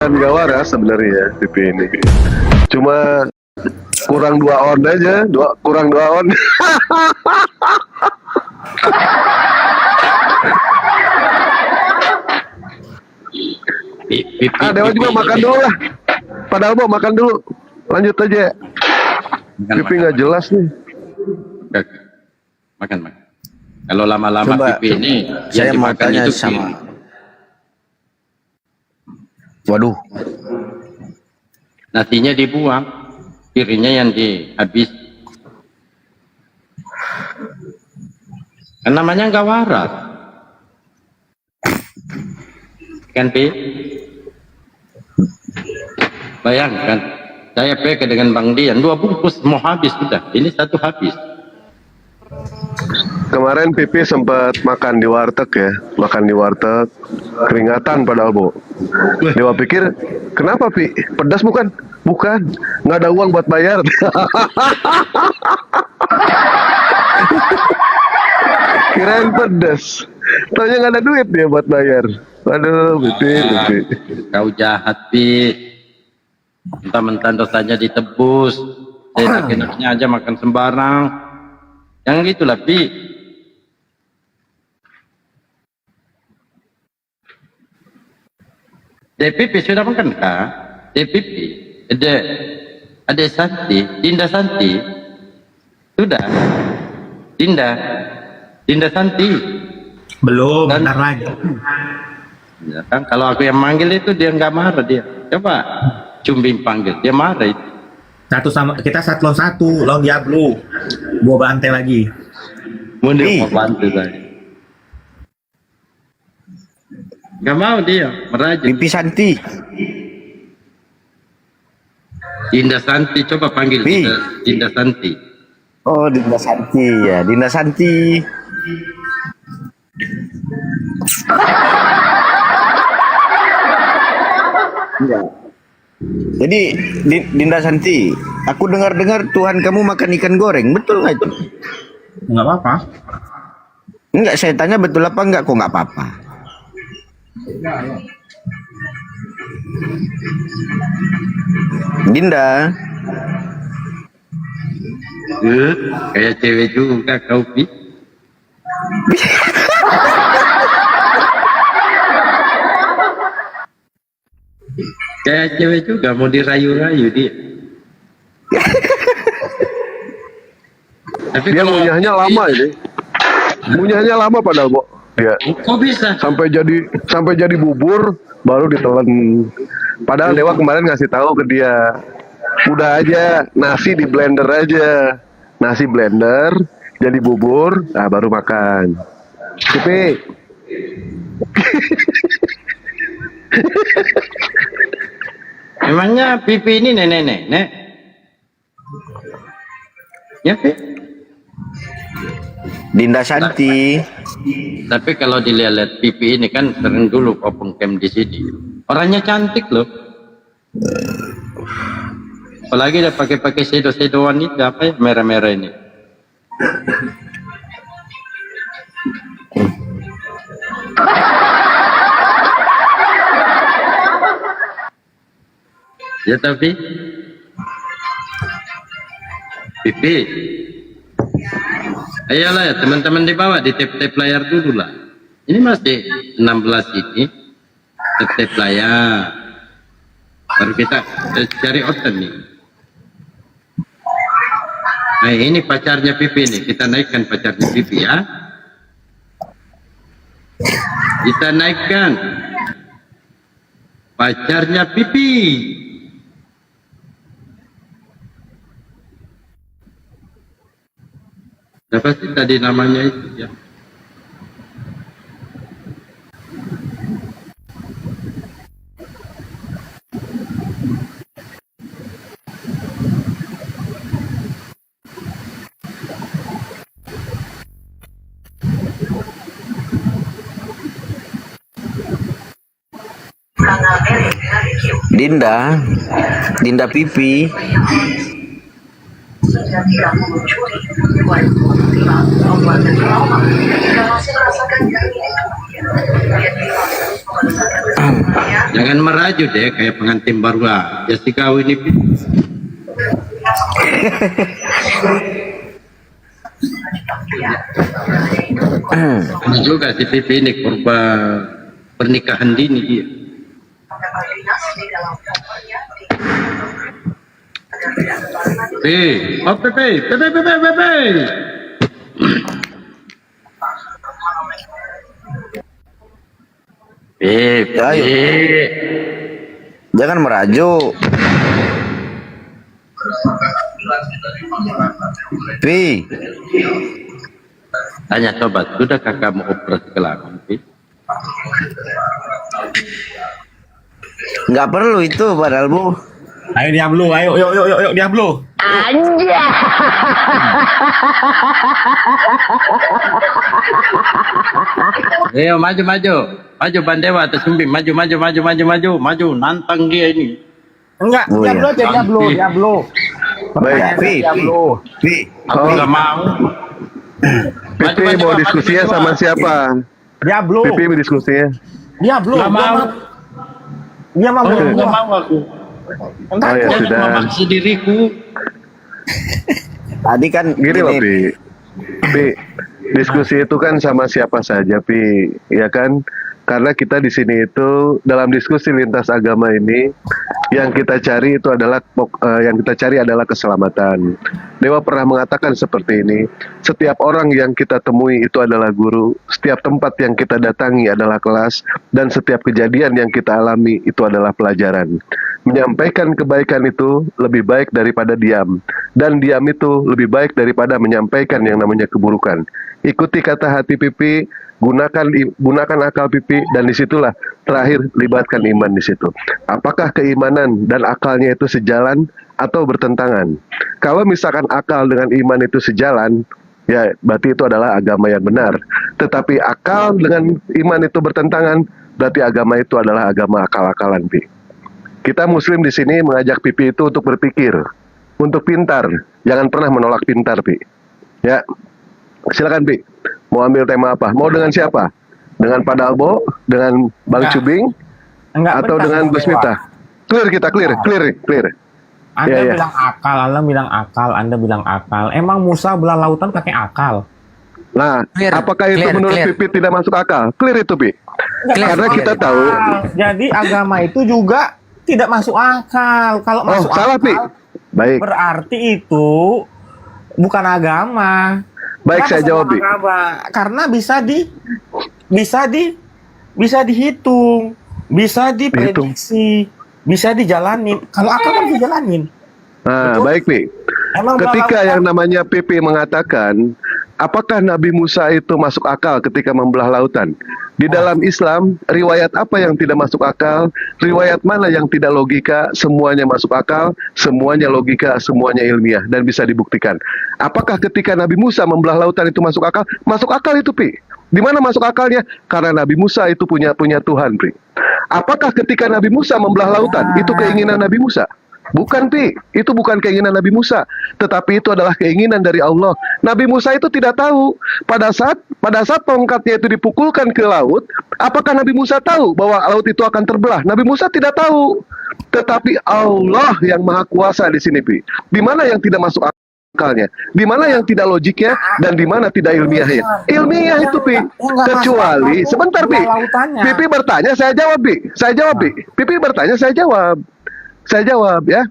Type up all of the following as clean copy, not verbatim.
Gak waras sebenarnya TV ini. Cuma kurang 2 on aja, kurang 2 on. Dewa juga makan dulu lah. Padahal mau makan dulu. Lanjut aja. Pipi nggak jelas nih. Makan. Kalau lama-lama pipi ini saya mau tanya sama. Waduh. Nasinya dibuang, kirinya yang dihabis. Kan namanya nggak waras. Kan Pi? Bayangkan, saya pakai dengan Bang Dian 2 bungkus mau habis sudah. Ini 1 habis. Kemarin Pipi sempat makan di warteg ya, makan di warteg, keringatan padahal Bu. Dewa pikir, kenapa Pi? Pedas bukan? Bukan, nggak ada uang buat bayar. Kirain pedas, taunya nggak ada duit dia buat bayar. Aduh, Pipi. Kau jahat Pi. Mentah-mentah dosanya ditebus. Saya enaknya aja makan sembarang. Yang gitulah Pi. DPP sudah makan kah? DPP ada Santi, Dinda Santi sudah. Dinda Santi belum, dan, bentar lagi ya kan, kalau aku yang manggil itu dia nggak marah dia. Coba Cumbing panggil, dia marah itu. kita lawan 1, lawan Diablo. Gua bantai lagi. Mundur mau bantu saya. Gak mau dia, merajuk. Pipi Santi. Dinda Santi, coba panggil Dinda Santi. Oh, Dinda Santi ya, Dinda Santi. Ya. Jadi Dinda Santi, aku dengar-dengar Tuhan kamu makan ikan goreng, betul nggak itu? Nggak apa-apa. Enggak, saya tanya betul apa enggak, kok nggak apa-apa. Dinda. Kayak cewek juga kau Pi. Kayak cewek juga mau dirayu-rayu dia. Tapi Dia ngunyahnya lama ini. Ngunyahnya lama padahal Bu. Ya. Kok bisa? Sampai jadi bubur baru ditelan. Padahal Dewa kemarin ngasih tahu ke dia, udah aja nasi di blender aja, nasi blender jadi bubur, nah baru makan. Tapi Emangnya Pipi ini nenek? Ya Pi? Dinda Santi. Tapi kalau dilihat Pipi ini kan sering dulu open camp di sini. Orangnya cantik loh. Apalagi dia pakai sedo-sedoan itu apa ya, merah-merah ini. Ya tapi Pipi, ayolah ya teman-teman di bawah di tap-tap layar dulu lah. Ini masih 16 ini tap-tap layar. Baru kita cari order nih. Nah ini pacarnya Pipi nih, kita naikkan pacarnya Pipi ya. Kita naikkan pacarnya Pipi. Siapa sih tadi namanya itu ya? Dinda Pipi. Sudah tidak mencuri buat tiba membuatkan trauma dan masih merasakan dari itu dia terus merasakan Jangan merajuk deh kayak pengantin baru aja si kau ini. Ini juga si Pipi ini korban pernikahan dini dia. Oh Pepe. Ayo. Jangan merajuk. Pi, Tanya sobat, sudah kakak mau operasi kelamin? Pi? nggak perlu itu padahal Bu. Ayo Diablo, ayo, yuk Diablo. Ayo maju Bandewa atau Sumbing, maju, nantang dia ini. Enggak, Oh, Diablo iya. aja, Diablo. Baik. Pi, Pi, Aku nggak mau. Pipi Maju, mau maju, diskusinya maju, sama maju. siapa? Diablo. Pipi mau diskusinya. Diablo. Nggak mau. Dia mau Oh, gua. nggak mau aku. Oh ya Jangan sudah. memaksa diriku. tadi kan Gini loh Pi. Pi, diskusi itu kan sama siapa saja Pi, ya kan? Karena kita di sini itu dalam diskusi lintas agama ini yang kita cari itu adalah keselamatan. Dewa pernah mengatakan seperti ini, setiap orang yang kita temui itu adalah guru, setiap tempat yang kita datangi adalah kelas, dan setiap kejadian yang kita alami itu adalah pelajaran. Menyampaikan kebaikan itu lebih baik daripada diam, dan diam itu lebih baik daripada menyampaikan yang namanya keburukan. Ikuti kata hati Pipi, gunakan akal Pipi, dan disitulah terakhir libatkan iman di situ. Apakah keimanan dan akalnya itu sejalan atau bertentangan? Kalau misalkan akal dengan iman itu sejalan, ya berarti itu adalah agama yang benar. Tetapi akal dengan iman itu bertentangan, berarti agama itu adalah agama akal-akalan, Pi. Kita Muslim di sini mengajak Pipi itu untuk berpikir, untuk pintar. Jangan pernah menolak pintar, Pi. Ya, silakan Pi. Mau ambil tema apa? Mau dengan siapa? Dengan Pak Dalbo, dengan Bang Enggak. Cubing, Enggak, atau bentar, dengan Bang Gus Dewa. Miftah? Clear. Anda Iya, iya. bilang akal, Anda bilang akal. Emang Musa belah lautan pakai akal? Nah, Clear, apakah itu clear, menurut clear. Pipi tidak masuk akal? Clear itu, Pi. Karena kita tahu. Jadi agama itu juga tidak masuk akal. Kalau Oh, masuk salah, Pi. akal, Baik, berarti itu bukan agama. baik Kenapa saya sama jawab, Pi. agama? Karena bisa dihitung, bisa diprediksi, bisa dijalanin. Kalau akal kan dijalanin. Nah, Betul. baik, Pi. Emang Ketika belah yang lautan- namanya Pipi mengatakan, apakah Nabi Musa itu masuk akal ketika membelah lautan? Di dalam Islam, riwayat apa yang tidak masuk akal? Riwayat mana yang tidak logika? Semuanya masuk akal, semuanya logika, semuanya ilmiah, dan bisa dibuktikan. Apakah ketika Nabi Musa membelah lautan itu masuk akal? Masuk akal itu, Pi. Di mana masuk akalnya? Karena Nabi Musa itu punya Tuhan, Pi. Apakah ketika Nabi Musa membelah lautan, itu keinginan Nabi Musa? Bukan, Pi. Itu bukan keinginan Nabi Musa, tetapi itu adalah keinginan dari Allah. Nabi Musa itu tidak tahu pada saat tongkatnya itu dipukulkan ke laut, apakah Nabi Musa tahu bahwa laut itu akan terbelah? Nabi Musa tidak tahu. Tetapi Allah yang Maha Kuasa di sini, Pi. Di mana yang tidak masuk akalnya? Di mana yang tidak logiknya dan di mana tidak ilmiahnya? Ilmiah itu, Pi. Kecuali sebentar, Pi. Pipi bertanya, saya jawab, Pi. Pipi bertanya, saya jawab. Ya.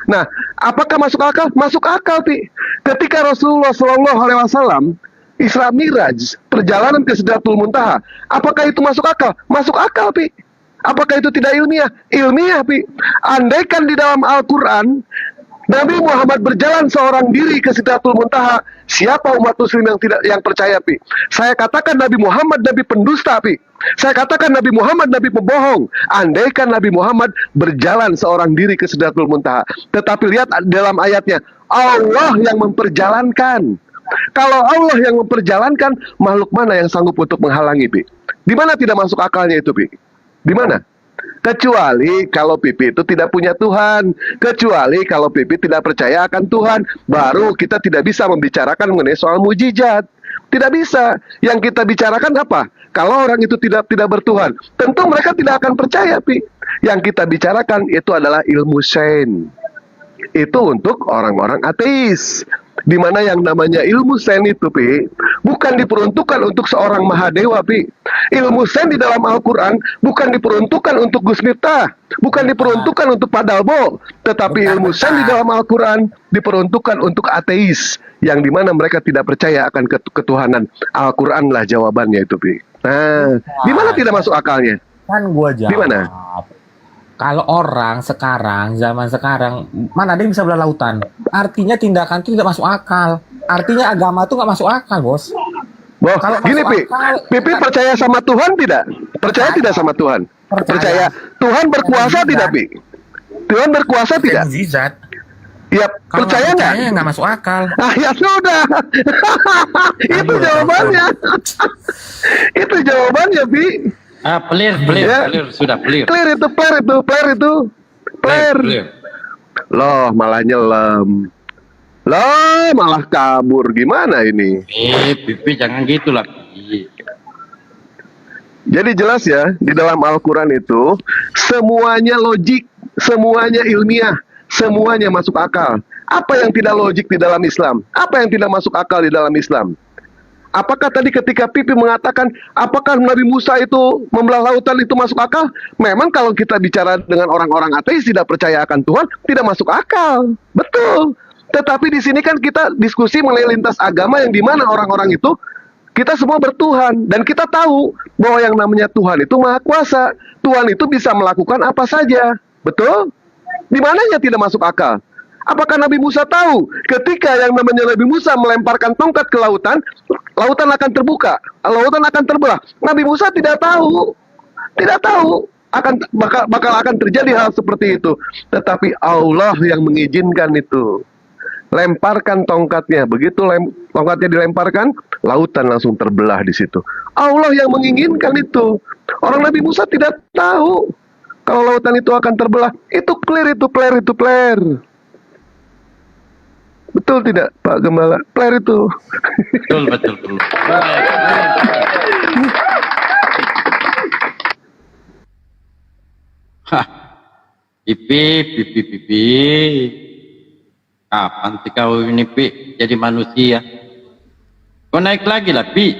Nah, apakah masuk akal? Masuk akal, Pi. Ketika Rasulullah Shallallahu Alaihi Wasallam Isra Miraj, perjalanan ke Sidratul Muntaha, apakah itu masuk akal? Masuk akal, Pi. Apakah itu tidak ilmiah? Ilmiah, Pi. Andaikan di dalam Al-Quran Nabi Muhammad berjalan seorang diri ke Sidratul Muntaha, siapa umat muslim yang percaya, Pi? Saya katakan Nabi Muhammad Nabi pendusta, Pi. Saya katakan Nabi Muhammad Nabi pembohong. Andaikan Nabi Muhammad berjalan seorang diri ke Sidratul Muntaha. Tetapi lihat dalam ayatnya, Allah yang memperjalankan. Kalau Allah yang memperjalankan, makhluk mana yang sanggup untuk menghalangi, Pi? Di mana tidak masuk akalnya itu, Pi? Di mana? Kecuali kalau Pipi itu tidak punya Tuhan, kecuali kalau Pipi tidak percaya akan Tuhan, baru kita tidak bisa membicarakan mengenai soal mujizat. Tidak bisa. Yang kita bicarakan apa? Kalau orang itu tidak bertuhan, tentu mereka tidak akan percaya, Pi. Yang kita bicarakan itu adalah ilmu sains. Itu untuk orang-orang ateis. Di mana yang namanya ilmu sains itu, Pi, bukan diperuntukkan untuk seorang Mahadewa, Pi. Ilmu sains di dalam Al-Quran bukan diperuntukkan untuk Gus Miftah, bukan diperuntukkan untuk Pak Dalbo, tetapi ilmu sains di dalam Al-Quran diperuntukkan untuk ateis, yang dimana mereka tidak percaya akan ketuhanan. Al-Quran lah jawabannya itu, Pi. Nah, di mana tidak masuk akalnya? Kan gua jawab. Di mana? Kalau orang sekarang, zaman sekarang, mana ada yang bisa belah lautan? Artinya tindakan itu tidak masuk akal. Artinya agama itu nggak masuk akal, bos. Wah, Kalau gini, masuk Pi. akal, Pipi percaya sama Tuhan tidak? Percaya tidak sama Tuhan? Percaya. Tuhan berkuasa tidak, Pi? Tuhan berkuasa tidak? Mukjizat. Ya, Kalau percaya nggak? nggak masuk akal. Ah, ya sudah. Itu jawabannya. Itu jawabannya, Pi. Clear, Ya. sudah clear. Clear itu. Loh, malah nyelam. Loh, malah kabur. Gimana ini? Pipi jangan gitu lah. Pi. Jadi jelas ya, di dalam Al-Quran itu semuanya logik, semuanya ilmiah, semuanya masuk akal. Apa yang tidak logik di dalam Islam? Apa yang tidak masuk akal di dalam Islam? Apakah tadi ketika Pipi mengatakan, apakah Nabi Musa itu membelah lautan itu masuk akal? Memang kalau kita bicara dengan orang-orang ateis tidak percaya akan Tuhan, tidak masuk akal. Betul. Tetapi di sini kan kita diskusi mengenai lintas agama yang dimana orang-orang itu, kita semua bertuhan. Dan kita tahu bahwa yang namanya Tuhan itu Maha Kuasa. Tuhan itu bisa melakukan apa saja. Betul? Di mananya tidak masuk akal? Apakah Nabi Musa tahu ketika yang namanya Nabi Musa melemparkan tongkat ke lautan, lautan akan terbuka, lautan akan terbelah? Nabi Musa tidak tahu, bakal akan terjadi hal seperti itu. Tetapi Allah yang mengizinkan itu. Lemparkan tongkatnya, begitu tongkatnya dilemparkan, lautan langsung terbelah di situ. Allah yang menginginkan itu. Orang Nabi Musa tidak tahu kalau lautan itu akan terbelah. Itu clear. Betul tidak, Pak Gembala? Clear itu. Betul. Hah, pipi. Kapan sih kau ini, Pi, jadi manusia? Kau naik lagi lah, Pi.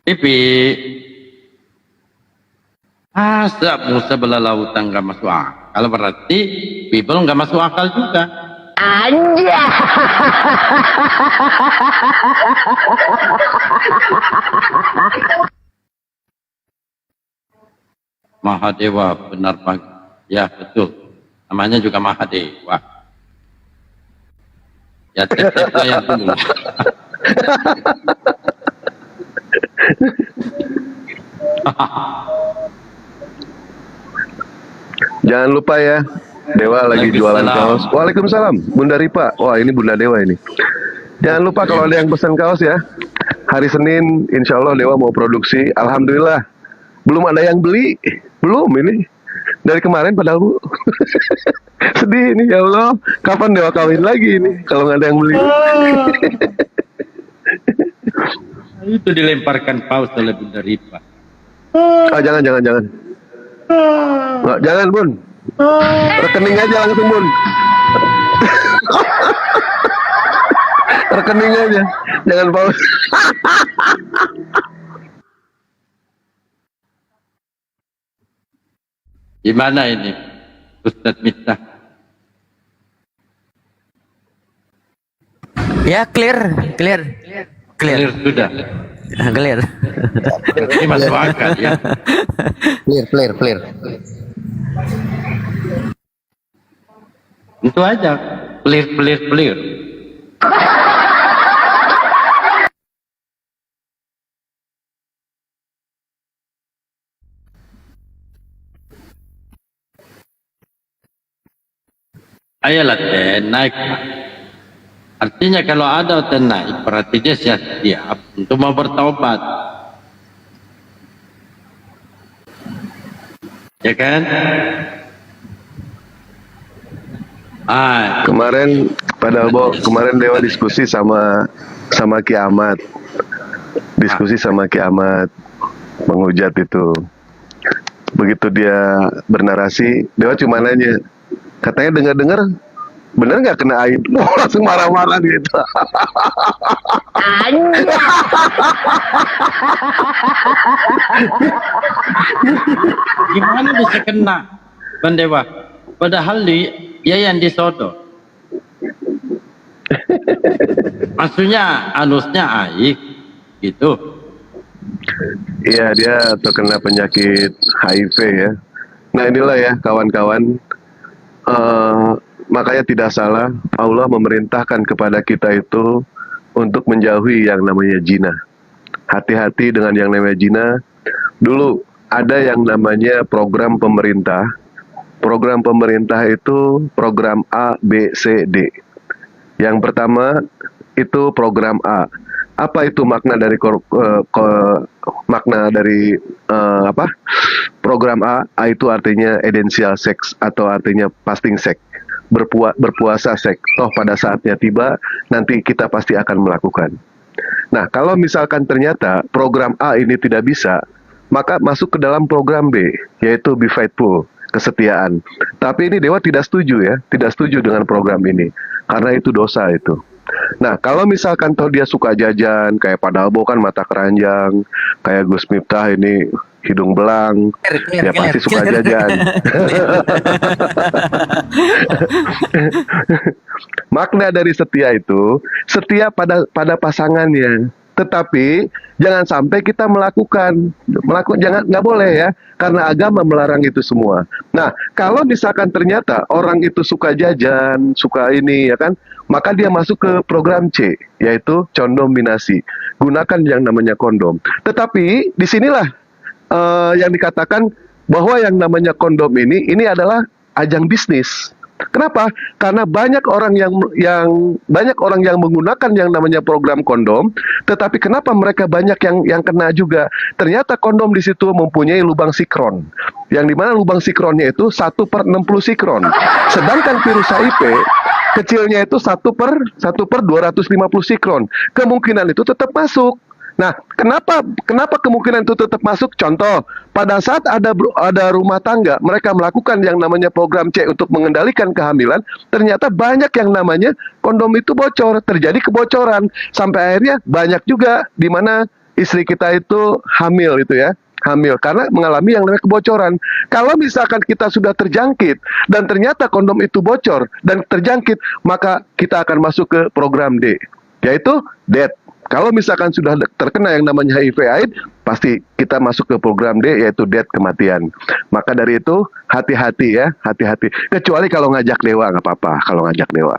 Pipi. Masa Musa belah lautan gak masuk akal? Kalau berarti people nggak masuk akal juga. Aja. Mahadewa benar Pak. Ya betul. Namanya juga Mahadewa. Ya tes layar dulu. Jangan lupa ya, Dewa lagi jualan kaos. Waalaikumsalam, Bunda Ripa. Wah, ini Bunda Dewa ini. Jangan lupa kalau ada yang pesan kaos ya. Hari Senin, insya Allah Dewa mau produksi. Alhamdulillah, belum ada yang beli. Belum ini. Dari kemarin padahal, Bu. Sedih ini, ya Allah. Kapan Dewa kawin lagi ini kalau nggak ada yang beli? Itu dilemparkan paus oleh Bunda Ripa. Ah, jangan. Nggak, jangan, Bun. Rekening aja langsung, Bun. Rekening aja, jangan paus. Gimana ini, Ustadz Miftah? Ya, clear. Clear sudah. Clear. Ini masuk akal ya. Clear. Itu aja. Clear. Ayolah naik. Artinya kalau ada naik, berarti dia siap untuk mau bertaubat. Ya kan? Kemarin Dewa diskusi sama Kiamat. menghujat itu. Begitu dia bernarasi, Dewa cuma nanya, katanya dengar-dengar bener nggak kena aib? Wah, langsung marah-marah gitu. Gimana bisa kena, Bang Dewa? Padahal dia yang disodok. Maksudnya anusnya aib, gitu. Iya, dia terkena penyakit HIV ya. Nah inilah ya kawan-kawan, makanya tidak salah Allah memerintahkan kepada kita itu untuk menjauhi yang namanya zina. Hati-hati dengan yang namanya zina. Dulu ada yang namanya program pemerintah. Program pemerintah itu program A, B, C, D. Yang pertama itu program A. Apa itu makna dari apa? Program A? A itu artinya essential sex atau artinya fasting sex. Berpuasa seks. Toh pada saatnya tiba nanti kita pasti akan melakukan. Nah, kalau misalkan ternyata program A ini tidak bisa, maka masuk ke dalam program B, yaitu be faithful, kesetiaan. Tapi ini Dewa tidak setuju ya, tidak setuju dengan program ini, karena itu dosa itu. Nah, kalau misalkan toh dia suka jajan, kayak Pak Dalbo kan mata keranjang, kayak Gus Miftah ini hidung belang, ya pasti suka jajan. Makna dari setia itu, setia pada pasangannya. Tetapi jangan sampai kita melakukan jangan, nggak boleh ya, karena agama melarang itu semua. Nah, kalau misalkan ternyata orang itu suka jajan, suka ini ya kan, maka dia masuk ke program C, yaitu kondominasi. Gunakan yang namanya kondom. Tetapi disinilah yang dikatakan bahwa yang namanya kondom ini adalah ajang bisnis. Kenapa? Karena banyak orang yang menggunakan yang namanya program kondom, tetapi kenapa mereka banyak yang kena juga? Ternyata kondom di situ mempunyai lubang sikron, yang dimana lubang sikronnya itu 1/60 sikron, sedangkan virus HIV kecilnya itu 1/250 sikron. Kemungkinan itu tetap masuk. Nah, kenapa kemungkinan itu tetap masuk? Contoh, pada saat ada rumah tangga, mereka melakukan yang namanya program C untuk mengendalikan kehamilan, ternyata banyak yang namanya kondom itu bocor, terjadi kebocoran, sampai akhirnya banyak juga di mana istri kita itu hamil itu ya. Hamil karena mengalami yang namanya kebocoran. Kalau misalkan kita sudah terjangkit dan ternyata kondom itu bocor dan terjangkit, maka kita akan masuk ke program D, yaitu death. Kalau misalkan sudah terkena yang namanya HIV/AIDS, pasti kita masuk ke program D, yaitu death, kematian. Maka dari itu hati-hati ya, hati-hati. Kecuali kalau ngajak dewa nggak apa-apa. Kalau ngajak dewa,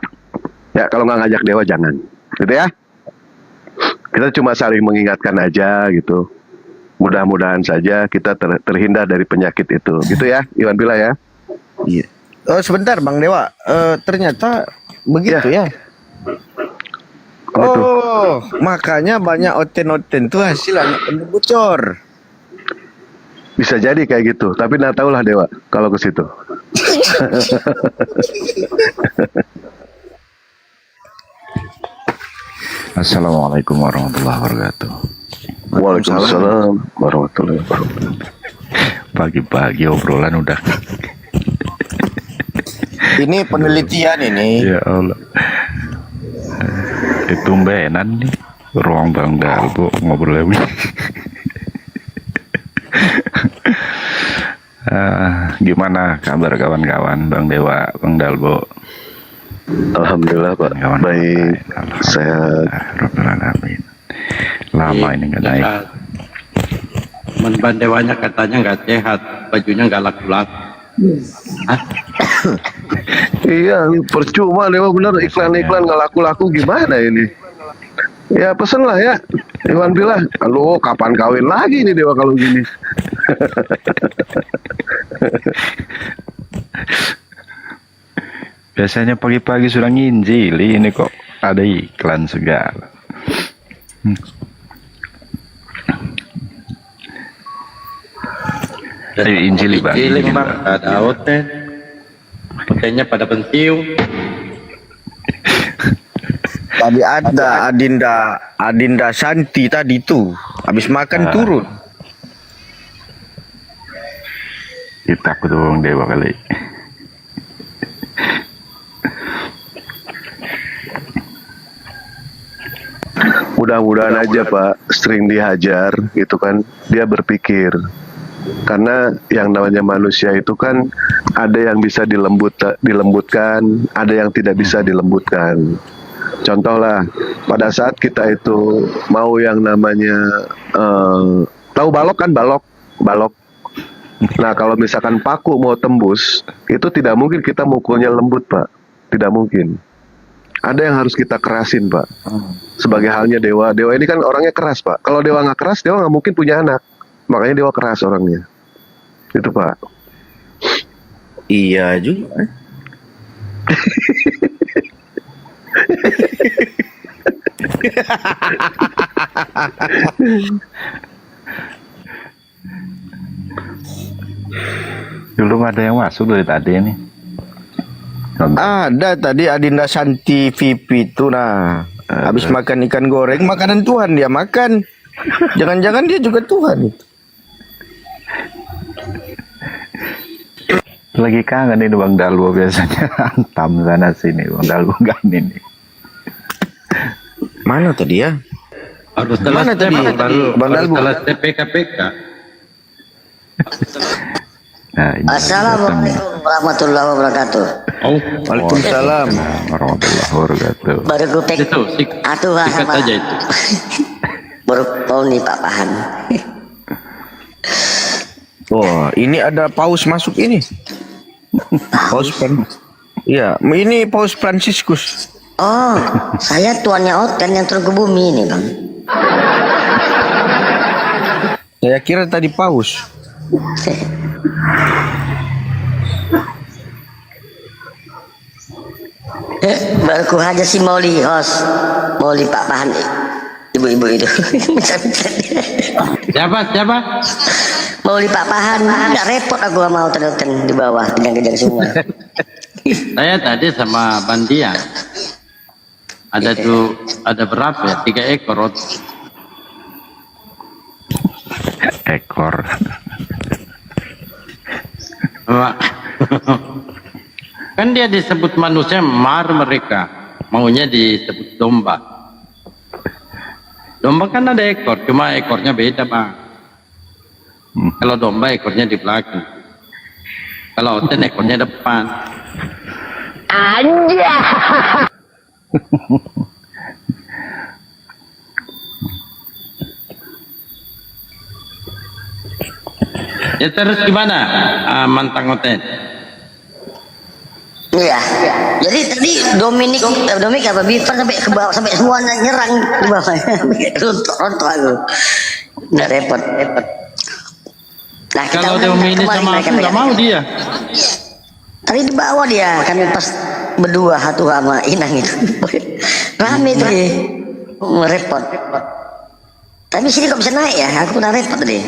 ya kalau nggak ngajak dewa jangan, gitu ya. Kita cuma saling mengingatkan aja gitu. Mudah-mudahan saja kita terhindar dari penyakit itu, gitu ya, Iwan Bila ya. Iya. Oh sebentar Bang Dewa, ternyata begitu ya. Oh, makanya banyak oten-oten tuh hasil anak kondom bocor. Bisa jadi kayak gitu, tapi nggak tahu lah Dewa kalau ke situ. Assalamualaikum warahmatullahi wabarakatuh. Waalaikumsalam warahmatullahi wabarakatuh. Pagi-pagi obrolan udah. Ini penelitian ini. Ya Allah. Tumbenan nih ruang Bang Dalbo ngobrol lagi. Gimana kabar kawan-kawan Bang Dewa, Bang Dalbo? Alhamdulillah Pak, Kawan baik, sehat. Amin. Lama ini nggak naik. Bang Dewanya katanya nggak sehat, bajunya nggak laku-laku. Iya, percuma Dewa, bener iklan-iklan nggak laku-laku, gimana ini? Ya pesen lah ya, Iwan Bila. Aduh, kapan kawin lagi nih Dewa kalau gini? Biasanya pagi-pagi sudah nginjili, ini kok ada iklan segala. Ayo injili Bang. Injili Bang, ada oten. Otennya pada pensiun. Tadi ada Adinda Santi tadi tuh habis makan turun. Takut orang dewa kali. Mudah-mudahan aja Pak, sering dihajar gitu kan, dia berpikir. Karena yang namanya manusia itu kan ada yang bisa dilembutkan, ada yang tidak bisa dilembutkan. Contoh lah, pada saat kita itu mau yang namanya tahu balok kan, balok. Nah kalau misalkan paku mau tembus, itu tidak mungkin kita mukulnya lembut Pak, tidak mungkin. Ada yang harus kita kerasin Pak. Sebagai halnya dewa ini kan orangnya keras Pak. Kalau dewa nggak keras, dewa nggak mungkin punya anak. Makanya dewa keras orangnya. Itu Pak. Iya juga. Belum ada yang masuk dari tadi nih. Ada tadi Adinda Santi VIP itu nah. Habis makan ikan goreng, makanan Tuhan dia makan. Jangan-jangan dia juga Tuhan itu. Lagi kangen ini Bang Dalwo biasanya antam sana sini Bang Dalwo kan ini. Mana tadi ya? Baru setelah Mana tadi? Bang Dalbo. setelah TPKPK. Nah, ini Assalamualaikum warahmatullahi wabarakatuh. Oh, Waalaikumsalam. warahmatullahi wabarakatuh. Baru gue pek. itu Atuh sikat sama. aja itu. Baru mau nih Pak Pahan. Oh, ini ada paus masuk ini. Paus Iya, ini Paus Franciscus. Oh, saya tuannya Oten yang turun ke bumi ini Bang. Saya kira tadi paus. Baru ku aja si Mauli host. Mauli Pak Pahan. Ibu-ibu itu. Siapa? Mauli Pak Pahan. Nggak repot aku mau Oten di bawah. Kejang-kejang semua. Saya tadi sama Bandian. Ada berapa ya? 3 ekor. Ekor. Kan dia disebut manusia, mereka maunya disebut domba. Domba kan ada ekor, cuma ekornya beda Bang. Kalau domba ekornya di belakang, kalau oten ekornya depan. Ya terus gimana mantang oten? Iya. Jadi tadi Dominic apa Bifan sampai ke bawah sampai semuanya nyerang di bawah. Rontok aku. Nggak repot. Nah, Kalau Dominic sama aku nggak mau dia. Tadi di bawah dia kan pas berdua satu sama Inang itu. Rame tuh dia. Repot. Tapi sini kok bisa naik ya? Aku pernah repot tadi.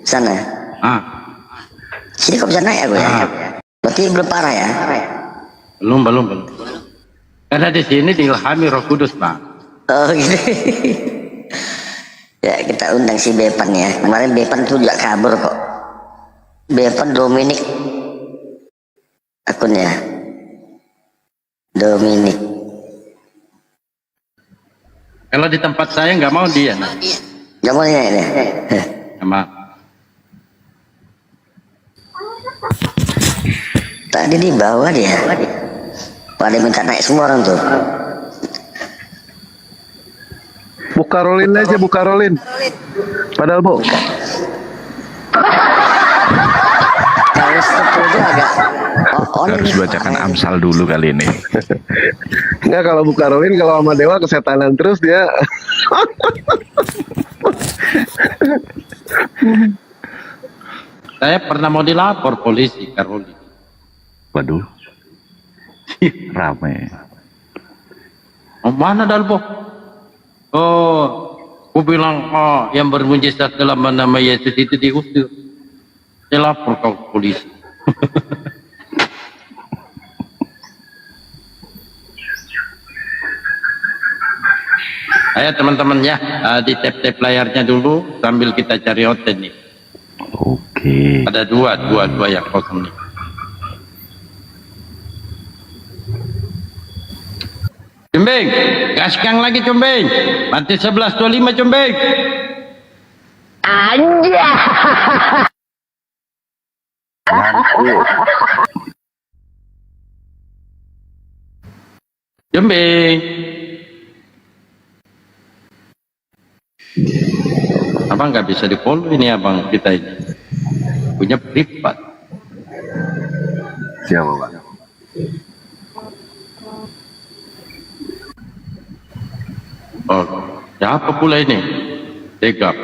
Sana. Sini kok bisa naik aku ya? Berarti belum parah ya? Belum. Karena di sini diilhami Roh Kudus, Pak. Oh gitu. Ya kita undang si Bepan ya. Kemarin Bepan tuh juga kabur kok. Bepan Dominic akunnya. Dominic. Kalau di tempat saya nggak mau dia. Nah. Gak mau ya ini. Sama. Tadi di bawah dia. Pada minta naik semua orang tuh. Buka rolin aja, buka rolin. Padahal Bu. Kalau sepuluh agak. Harus bacakan Amsal dulu kali ini. Enggak, kalau buka rolin, kalau sama dewa kesetanan terus dia. Saya pernah mau dilapor polisi Karoli. Waduh. Ramai. Oh, mana Dalbo? Oh, aku bilang yang bermujizat dalam nama Yesus itu diusir. Saya lapor ke polisi. Ayo teman-teman ya, di tap-tap layarnya dulu sambil kita cari hotel nih. Oke. Oke. Ada dua yang kosong nih. Cumbing, gaskan lagi Cumbing. Mati 11.25 Cumbing. Cumbing. Abang nggak bisa di follow ini abang kita ini. Punya privat. Siapa Pak? Oh, siapa pula ini? Tegap.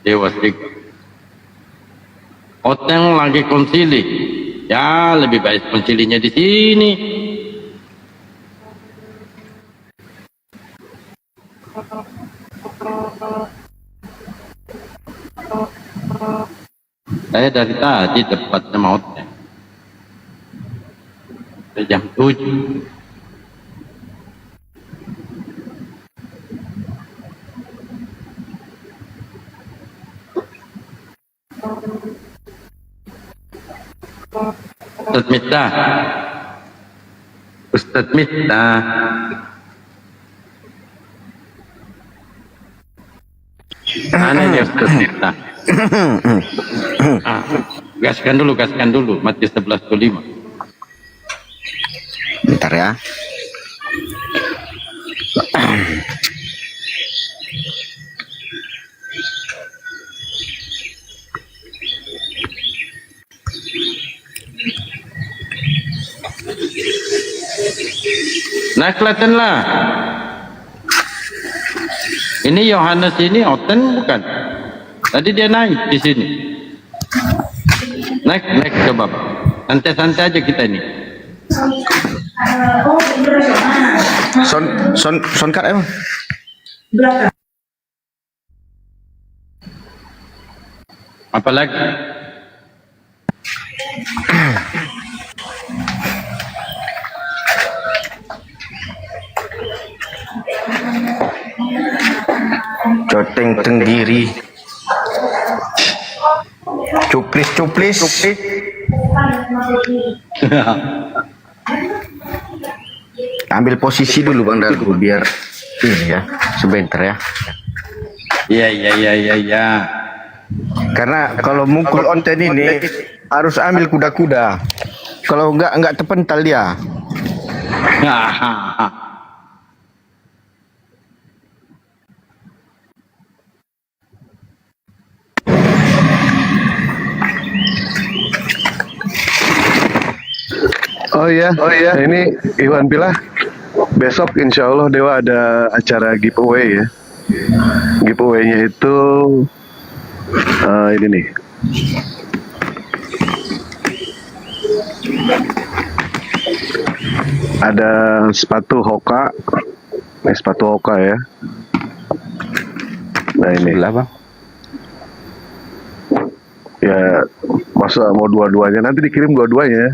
Dewa Tegap. Oteng lagi konsili. Ya, lebih baik konsilinya di sini. Saya dari tadi tepatnya mau Oteng. Jam 7. Ustadz Miftah. Ustadz Miftah. Mana ini Ustadz Miftah? Gaskan dulu. Mati 11.25. Bentar ya. Nah, kelihatan lah. Ini Yohanes ini Oten bukan? Tadi dia naik di sini. Naik coba. Santai-santai aja kita ini. Son card emang. Apalagi? Coteng tenggiri. Cuplis. Ambil posisi dulu Bang Dagu biar ini ya, sebentar ya. Iya. Karena kalau mukul onten ini harus ambil kuda-kuda. Kalau enggak terpental dia. Oh iya. Ini Iwan Pilah. Besok insya Allah Dewa ada acara giveaway ya. Giveaway-nya itu ini nih. Ada sepatu Hoka. Ini sepatu Hoka ya. Nah ini. Bang. Ya, masa mau dua-duanya, nanti dikirim dua-duanya.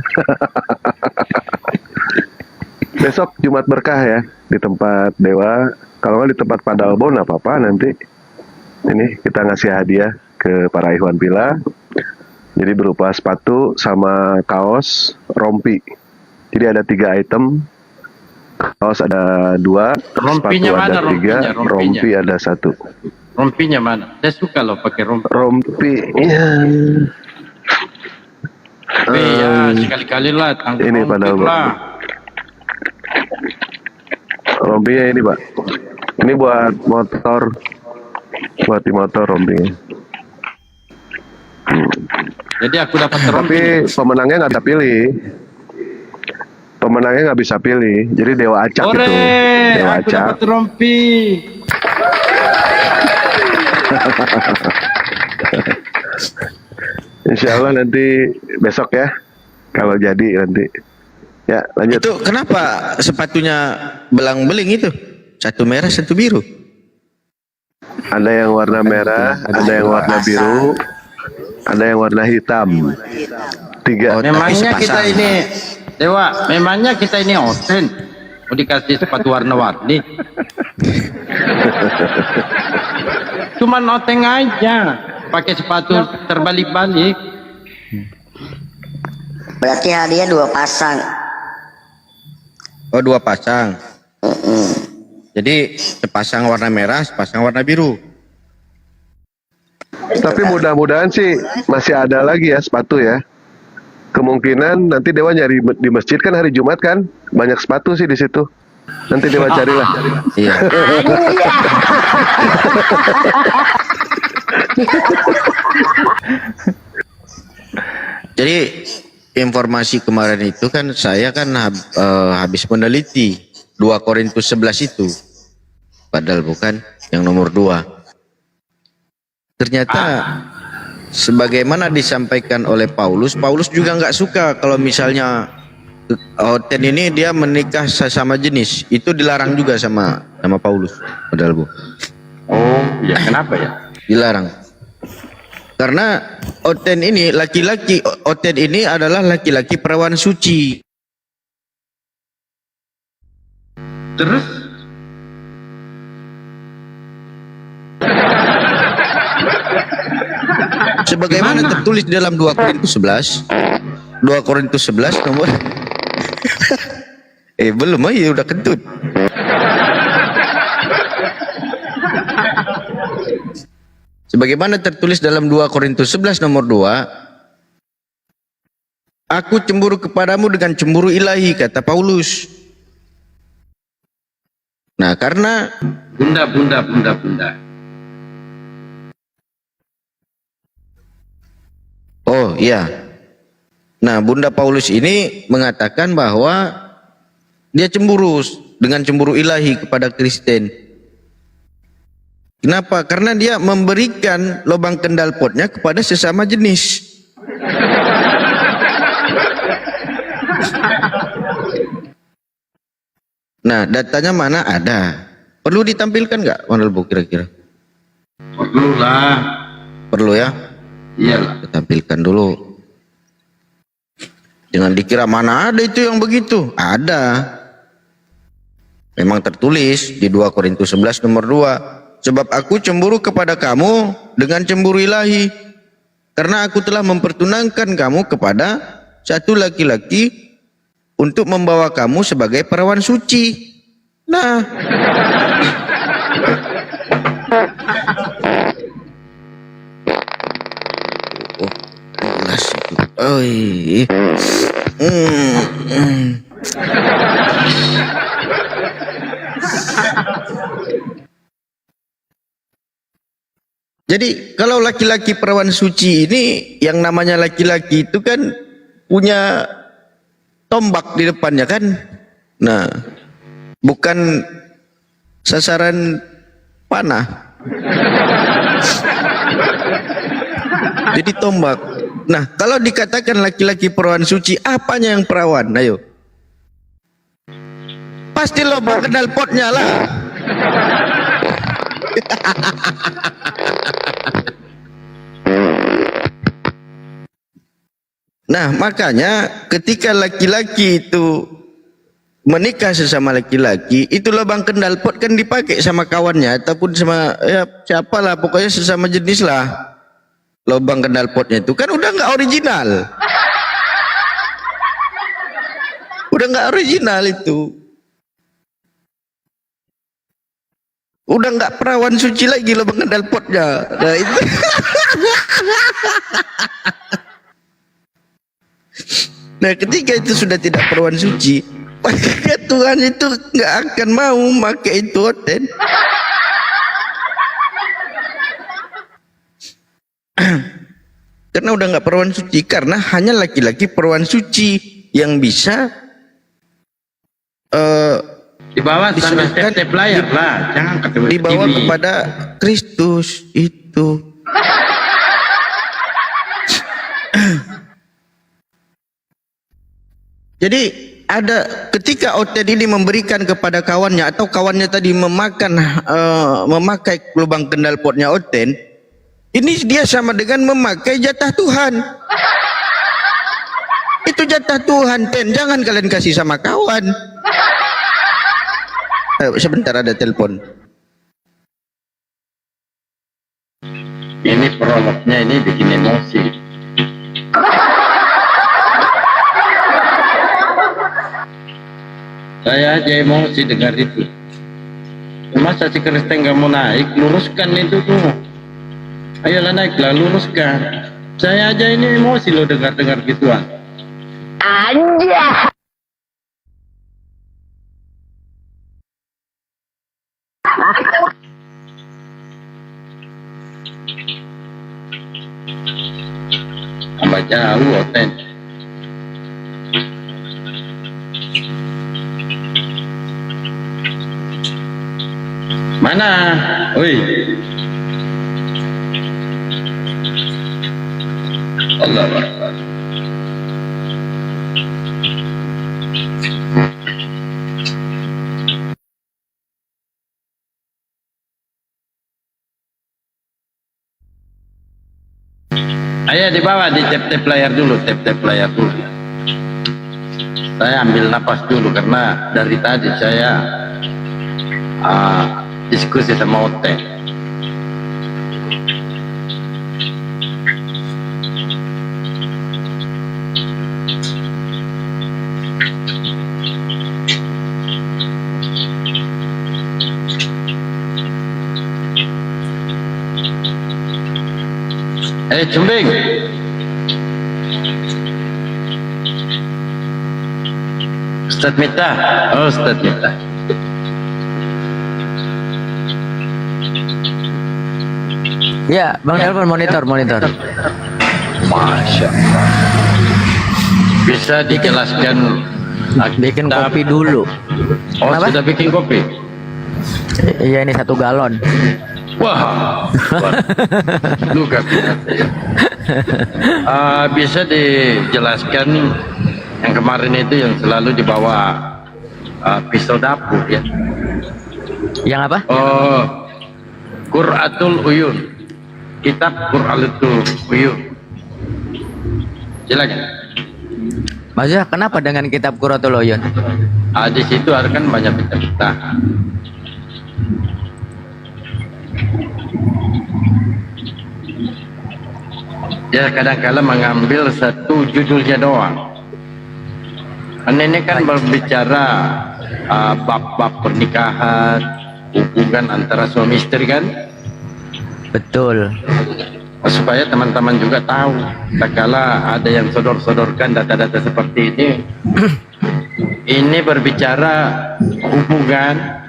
Besok Jumat Berkah ya, di tempat Dewa. Kalau nggak di tempat Padalbon apa-apa nanti. Ini kita ngasih hadiah ke para Ikhwan Pila. Jadi berupa sepatu sama kaos rompi. Jadi ada 3 item. Kaos ada 2, Rompinya sepatu ada mana 3, rompi ada 1. Rompinya mana? Saya suka loh pakai rompi. Rompi, ya. Ya, sekali-kali lah. Ini pada lah. Rompinya ini Pak. Ini buat motor, buat di motor rompinya. Jadi aku dapat rompi. Tapi pemenangnya nggak bisa pilih. Pemenangnya nggak bisa pilih. Jadi Dewa Acak Ore, itu. Dewa aku Acak. dapat rompi. Insya Allah nanti besok ya. Kalau jadi nanti. Ya lanjut. Itu kenapa sepatunya belang-beling itu? Satu merah, satu biru. Ada yang warna merah, ada yang warna biru, ada yang warna hitam. 3. Memangnya kita ini Dewa, memangnya kita ini Oten. Mau dikasih sepatu warna-warni. Cuman Oteng aja pakai sepatu terbalik-balik. Berarti hadiah 2 pasang. Oh, 2 pasang. Jadi sepasang warna merah, sepasang warna biru. Tapi mudah-mudahan sih masih ada lagi ya sepatu ya. Kemungkinan nanti Dewa nyari di masjid kan hari Jumat kan, banyak sepatu sih di situ. Nanti Dewa carilah. Iya. Jadi informasi kemarin itu kan saya kan habis meneliti 2 Korintus 11 itu. Padahal bukan yang nomor 2. Ternyata sebagaimana disampaikan oleh Paulus juga nggak suka kalau misalnya Oten ini dia menikah sesama jenis. Itu dilarang juga sama Paulus. Padahal bu. Oh, ya kenapa ya? Dilarang. Karena Oten ini laki-laki, Oten ini adalah laki-laki perawan suci. Terus Sebagaimana tertulis dalam 2 Korintus 11. 2 Korintus 11 nomor belum aja udah kentut. Sebagaimana tertulis dalam 2 Korintus 11 nomor 2, aku cemburu kepadamu dengan cemburu ilahi, kata Paulus. Nah, karena bunda. oh iya. Nah, Bunda Paulus ini mengatakan bahwa dia cemburu dengan cemburu ilahi kepada Kristen. Kenapa? Karena dia memberikan lubang kendal potnya kepada sesama jenis. Nah, datanya mana? Ada. Perlu ditampilkan nggak, Honorable, kira-kira? Perlu lah. Perlu ya? Iyalah. Tampilkan dulu. Jangan dikira mana ada itu yang begitu. Ada. Memang tertulis di 2 Korintus 11 nomor 2. Sebab aku cemburu kepada kamu dengan cemburu ilahi. Karena aku telah mempertunangkan kamu kepada satu laki-laki untuk membawa kamu sebagai perawan suci. Nah. Jelas itu. Oi. Jadi kalau laki-laki perawan suci ini, yang namanya laki-laki itu kan punya tombak di depannya kan. Nah, bukan sasaran panah. Jadi tombak. Nah, kalau dikatakan laki-laki perawan suci, apanya yang perawan? Ayo. Pasti lubang kendal potnya lah. Nah, makanya ketika laki-laki itu menikah sesama laki-laki, itu lubang kendal pot kan dipakai sama kawannya ataupun sama ya siapalah, pokoknya sesama jenis lah. Lubang kendal potnya itu kan udah nggak original. Udah nggak original itu. Udah nggak perawan suci lagi lubang kendal potnya. Nah, itu. Nah, ketika itu sudah tidak perawan suci, maka Tuhan itu nggak akan mau pakai itu Oten. Karena udah nggak perawan suci, karena hanya laki-laki perawan suci yang bisa Dibawa sampai step layar lah, jangan ketemu dibawa TV. kepada Kristus itu. Jadi ada ketika Oten ini memberikan kepada kawannya atau kawannya tadi memakai lubang kendal potnya Oten, ini dia sama dengan memakai jatah Tuhan. Itu jatah Tuhan, Ten. Jangan kalian kasih sama kawan. Sebentar, ada telepon. Ini prolognya ini bikin emosi. Saya aja emosi dengar itu. Masa si Kristen nggak mau naik, luruskan itu tuh. Ayolah naiklah, luruskan. Saya aja ini emosi loh dengar-dengar gituan. Tambah jauh, Oten. Mana? Woi. Allah Akbar. Ayo di bawah, di tap-tap layar dulu, tap-tap layar dulu. Saya ambil napas dulu karena dari tadi saya diskusi sama Oten. Cumbing. Ustadz Mita. Oh, Ustadz Mita. Ya, Bang Nelpon monitor. Masya Allah. Bisa dijelaskan Bikin kopi dulu. Oh, Kenapa? sudah bikin kopi? Iya, ini 1 galon. Wah, luka binatang ya. Bisa dijelaskan yang kemarin itu yang selalu dibawa pisau dapur ya? Yang apa? Oh, Qur'atul Uyun, kitab Qur'atul Uyun. Silakan. Maksudnya kenapa dengan kitab Qurratul Uyun? Di situ kan banyak kitab. Ya kadang-kala mengambil satu judulnya doang. Ini kan berbicara bab-bab pernikahan, hubungan antara suami istri kan? Betul. Supaya teman-teman juga tahu, tak kala ada yang sodor-sodorkan data-data seperti ini. Ini berbicara hubungan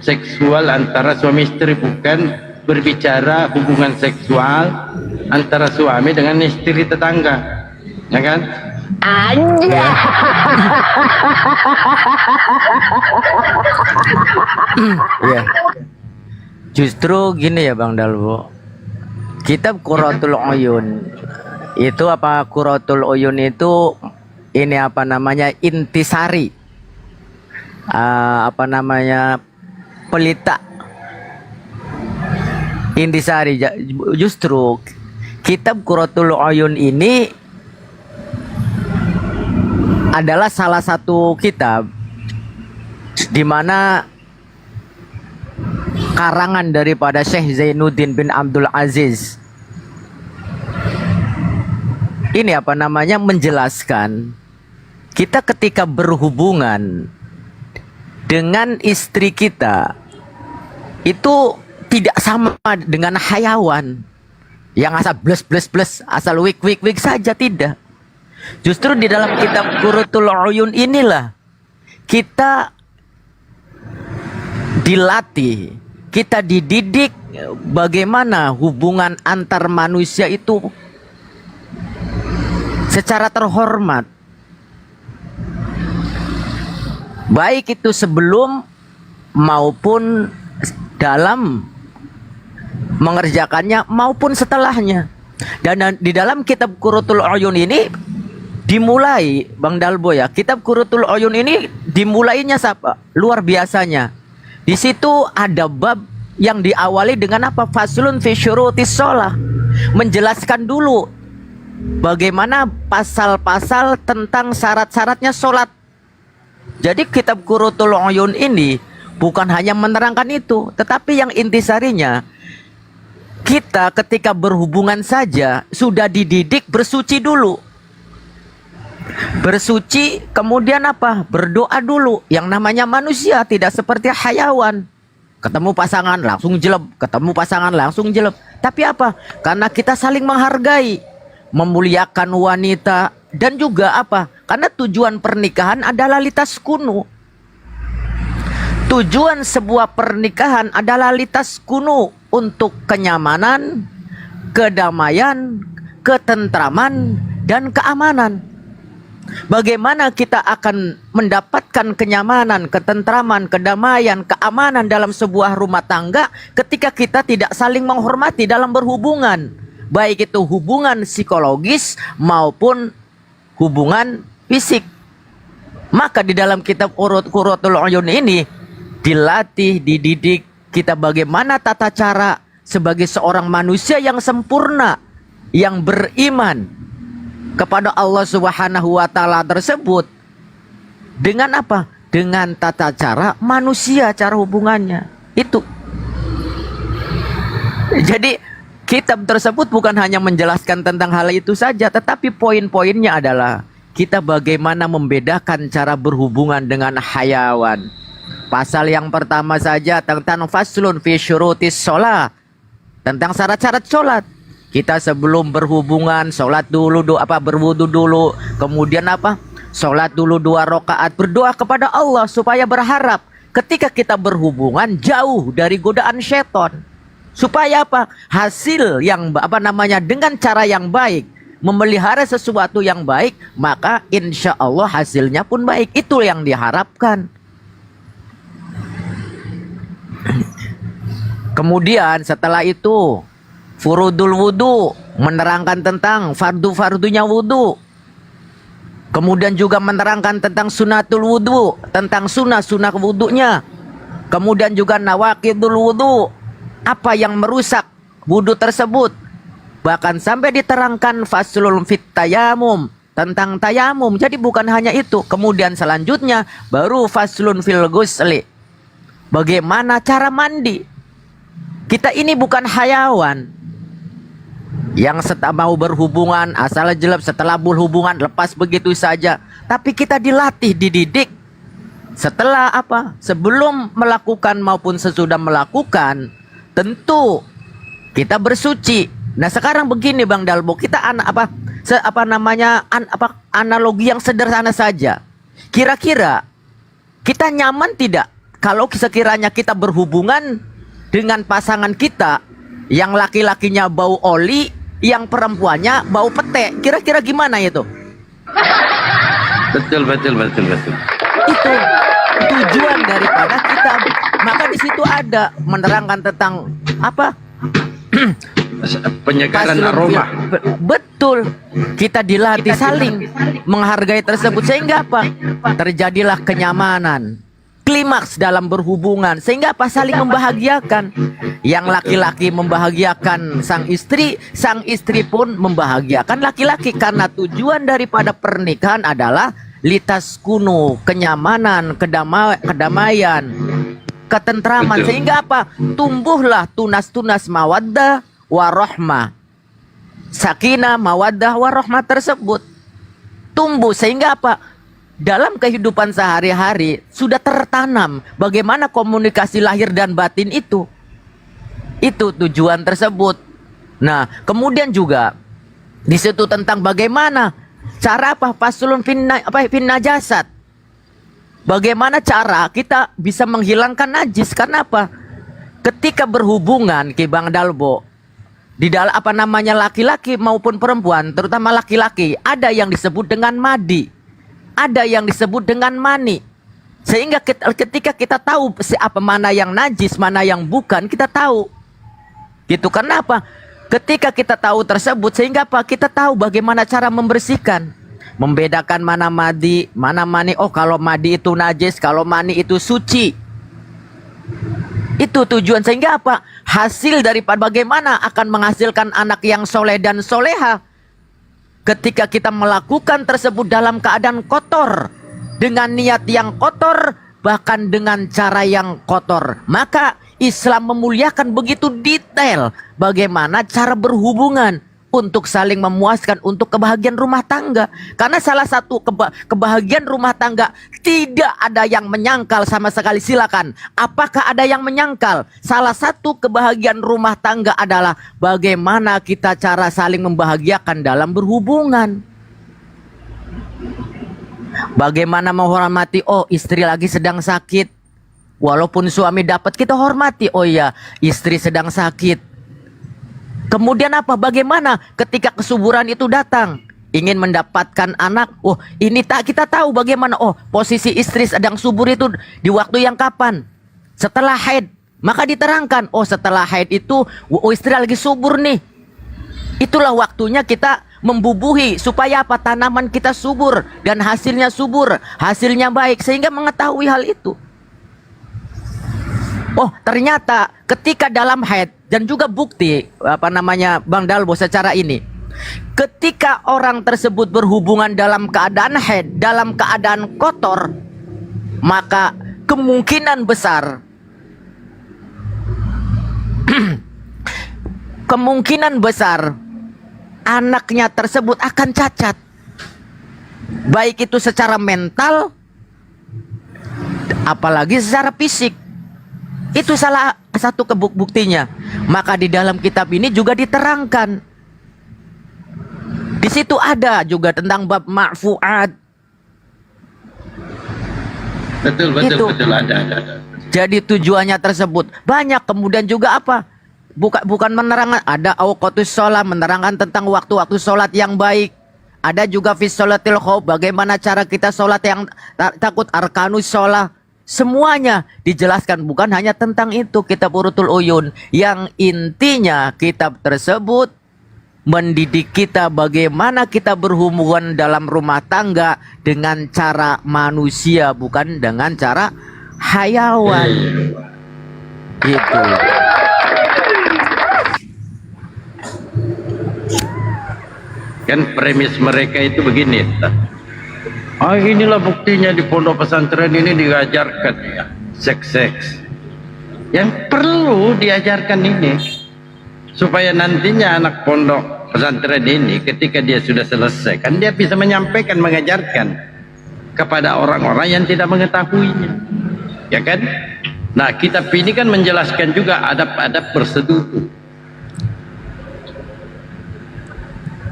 seksual antara suami istri, bukan berbicara hubungan seksual antara suami dengan istri tetangga, ya kan? Iya. Justru gini ya Bang Dalbo. Kitab Qurratul Uyun itu apa? Qurratul Uyun itu ini apa namanya? Intisari. Apa namanya? Pelita. Intisari. Justru kitab Qurratul Uyun ini adalah salah satu kitab di mana karangan daripada Syekh Zainuddin bin Abdul Aziz ini apa namanya menjelaskan kita ketika berhubungan dengan istri kita itu tidak sama dengan hayawan yang asal bless asal wik saja, tidak. Justru di dalam kitab Qurratul Uyun inilah kita dilatih, kita dididik bagaimana hubungan antar manusia itu secara terhormat. Baik itu sebelum maupun dalam mengerjakannya maupun setelahnya. Dan di dalam kitab Qurratul Uyun ini dimulai Bang Dalbo ya, kitab Qurratul Uyun ini dimulainya siapa? Luar biasanya. Di situ ada bab yang diawali dengan apa? Faslun fi syurutis shalah. Menjelaskan dulu bagaimana pasal-pasal tentang syarat-syaratnya sholat. Jadi kitab Qurratul Uyun ini bukan hanya menerangkan itu, tetapi yang intisarinya kita ketika berhubungan saja sudah dididik bersuci dulu. Bersuci, kemudian apa? Berdoa dulu. Yang namanya manusia tidak seperti hayawan. Ketemu pasangan langsung jeleb, ketemu pasangan langsung jeleb. Tapi apa? Karena kita saling menghargai, memuliakan wanita, dan juga apa? Karena tujuan pernikahan adalah litas kuno. Tujuan sebuah pernikahan adalah litas kuno untuk kenyamanan, kedamaian, ketentraman, dan keamanan. Bagaimana kita akan mendapatkan kenyamanan, ketentraman, kedamaian, keamanan dalam sebuah rumah tangga ketika kita tidak saling menghormati dalam berhubungan, baik itu hubungan psikologis maupun hubungan fisik. Maka di dalam kitab Qurratul Uyun ini dilatih, dididik kita bagaimana tata cara sebagai seorang manusia yang sempurna, yang beriman kepada Allah Subhanahu wa taala tersebut. Dengan apa? Dengan tata cara manusia, cara hubungannya. Itu. Jadi kitab tersebut bukan hanya menjelaskan tentang hal itu saja, tetapi poin-poinnya adalah kita bagaimana membedakan cara berhubungan dengan hayawan. Pasal yang pertama saja tentang faslun fi syurutis sholat, tentang syarat-syarat sholat. Kita sebelum berhubungan sholat dulu, berwudu dulu, kemudian apa? Sholat dulu 2 rakaat, berdoa kepada Allah supaya berharap ketika kita berhubungan jauh dari godaan syaitan. Supaya apa? Hasil yang dengan cara yang baik, memelihara sesuatu yang baik, maka insya Allah hasilnya pun baik. Itu yang diharapkan. Kemudian setelah itu furudul wudu, menerangkan tentang fardu-fardunya wudu. Kemudian juga menerangkan tentang sunatul wudu, tentang sunnah-sunnah wudunya. Kemudian juga nawaqidul wudu, apa yang merusak wudu tersebut. Bahkan sampai diterangkan faslul fit tayamum, tentang tayamum. Jadi bukan hanya itu. Kemudian selanjutnya baru faslun fil ghusli, bagaimana cara mandi. Kita ini bukan hayawan yang mau berhubungan asal jelek, setelah berhubungan lepas begitu saja. Tapi kita dilatih, dididik. Setelah apa? Sebelum melakukan maupun sesudah melakukan, tentu kita bersuci. Nah sekarang begini Bang Dalbo, kita analogi yang sederhana saja. Kira-kira kita nyaman tidak kalau sekiranya kita berhubungan dengan pasangan kita yang laki-lakinya bau oli, yang perempuannya bau pete? Kira-kira gimana itu? Betul. Itu tujuan daripada kita. Maka di situ ada menerangkan tentang apa? Penyegaran aroma. Betul. Kita dilatih saling menghargai tersebut sehingga apa? Terjadilah kenyamanan, klimaks dalam berhubungan, sehingga apa? Saling membahagiakan. Yang laki-laki membahagiakan sang istri pun membahagiakan laki-laki. Karena tujuan daripada pernikahan adalah litas kuno, kenyamanan, kedamaian, ketentraman. Betul. Sehingga apa? Tumbuhlah tunas-tunas mawaddah warahmah, sakinah, mawaddah warahmah tersebut tumbuh. Sehingga apa? Dalam kehidupan sehari-hari sudah tertanam bagaimana komunikasi lahir dan batin itu. Itu tujuan tersebut. Nah, kemudian juga di situ tentang bagaimana cara apa? Faslun fin najasat. Bagaimana cara kita bisa menghilangkan najis? Karena apa? Ketika berhubungan Ki Bang Dalbo, di dalam laki-laki maupun perempuan, terutama laki-laki, ada yang disebut dengan madi, ada yang disebut dengan mani. Sehingga ketika kita tahu mana yang najis, mana yang bukan, kita tahu. Gitu. Kenapa? Ketika kita tahu tersebut, sehingga apa? Kita tahu bagaimana cara membersihkan, membedakan mana madi, mana mani. Oh, kalau madi itu najis, kalau mani itu suci. Itu tujuan. Sehingga apa? Hasil daripada bagaimana akan menghasilkan anak yang soleh dan soleha. Ketika kita melakukan tersebut dalam keadaan kotor, dengan niat yang kotor, bahkan dengan cara yang kotor, maka Islam memuliakan begitu detail bagaimana cara berhubungan. untuk saling memuaskan, untuk kebahagiaan rumah tangga. Karena salah satu kebahagiaan rumah tangga tidak ada yang menyangkal sama sekali. Silakan, apakah ada yang menyangkal? Salah satu kebahagiaan rumah tangga adalah bagaimana kita cara saling membahagiakan dalam berhubungan. Bagaimana menghormati, oh istri lagi sedang sakit. Walaupun suami dapat, kita hormati. Oh iya, istri sedang sakit. Kemudian apa? Bagaimana ketika kesuburan itu datang? Ingin mendapatkan anak. Oh, ini kita tahu bagaimana. Oh, posisi istri sedang subur itu di waktu yang kapan? Setelah haid. Maka diterangkan. Oh, setelah haid itu, oh istri lagi subur nih. Itulah waktunya kita membubuhi supaya apa? Tanaman kita subur dan hasilnya subur, hasilnya baik, sehingga mengetahui hal itu. Oh, ternyata ketika dalam haid, dan juga bukti Bang Dalbo secara ini, ketika orang tersebut berhubungan dalam keadaan haid, dalam keadaan kotor, maka kemungkinan besar kemungkinan besar anaknya tersebut akan cacat, baik itu secara mental apalagi secara fisik. Itu salah satu buktinya. Maka di dalam kitab ini juga diterangkan. Di situ ada juga tentang bab ma'fu'at. Betul ada. Jadi tujuannya tersebut banyak. Kemudian juga apa? Bukan menerangkan, ada awqatus sholat, menerangkan tentang waktu-waktu sholat yang baik. Ada juga fi sholatil khauf, bagaimana cara kita sholat yang takut, arkanus sholat. Semuanya dijelaskan, bukan hanya tentang itu kitab Qurratul Uyun. Yang intinya kitab tersebut mendidik kita bagaimana kita berhubungan dalam rumah tangga dengan cara manusia, bukan dengan cara hayawan. Gitu. Kan premis mereka itu begini. Inilah buktinya di pondok pesantren ini diajarkan ya, seks. Yang perlu diajarkan ini supaya nantinya anak pondok pesantren ini ketika dia sudah selesai, kan dia bisa menyampaikan, mengajarkan kepada orang-orang yang tidak mengetahuinya, ya kan? Nah, kitab ini kan menjelaskan juga adab-adab bersetubuh.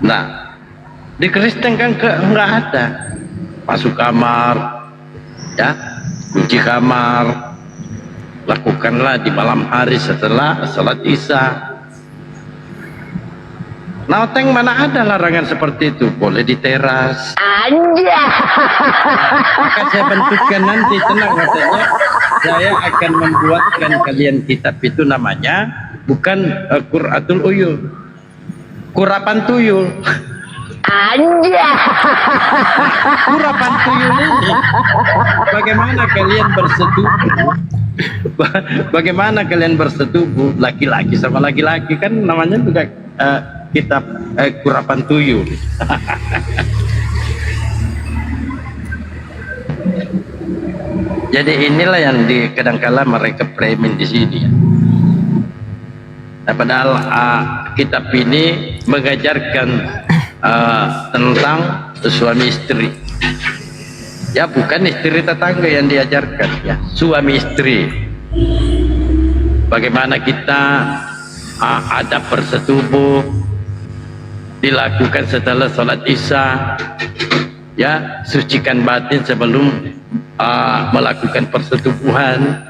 Nah, di Kristen kan nggak ada. Masuk kamar, ya, kunci kamar, lakukanlah di malam hari setelah salat Isya. Nah, Oteng mana ada larangan seperti itu? Boleh di teras. Aja. Maka saya bentukkan nanti, tenang katanya. Saya akan membuatkan kalian kitab itu namanya bukan Qurratul Uyun, Kurapan Tuyul. Aja. Kurapan Tuyul ini bagaimana kalian bersetubuh? Bagaimana kalian bersetubuh laki-laki sama laki-laki, kan namanya juga kitab Kurapan Tuyul. Jadi inilah yang kadangkala mereka premin di sini. Nah, padahal kitab ini mengajarkan tentang suami istri. Ya, bukan istri tetangga yang diajarkan, ya, suami istri. Bagaimana kita adab bersetubuh dilakukan setelah salat Isya, ya, sucikan batin sebelum melakukan persetubuhan,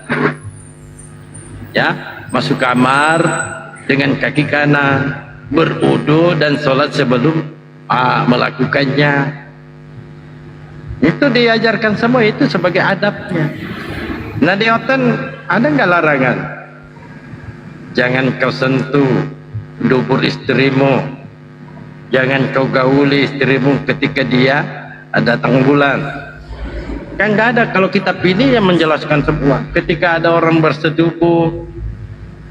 ya, masuk kamar dengan kaki kanan, berwudu dan sholat sebelum melakukannya. Itu diajarkan semua, itu sebagai adabnya. Nah, di Oten ada nggak larangan? Jangan kau sentuh dubur istrimu, jangan kau gauli istrimu ketika dia datang bulan. Kan nggak ada. Kalau kitab ini yang menjelaskan semua. Ketika ada orang bersetubuh,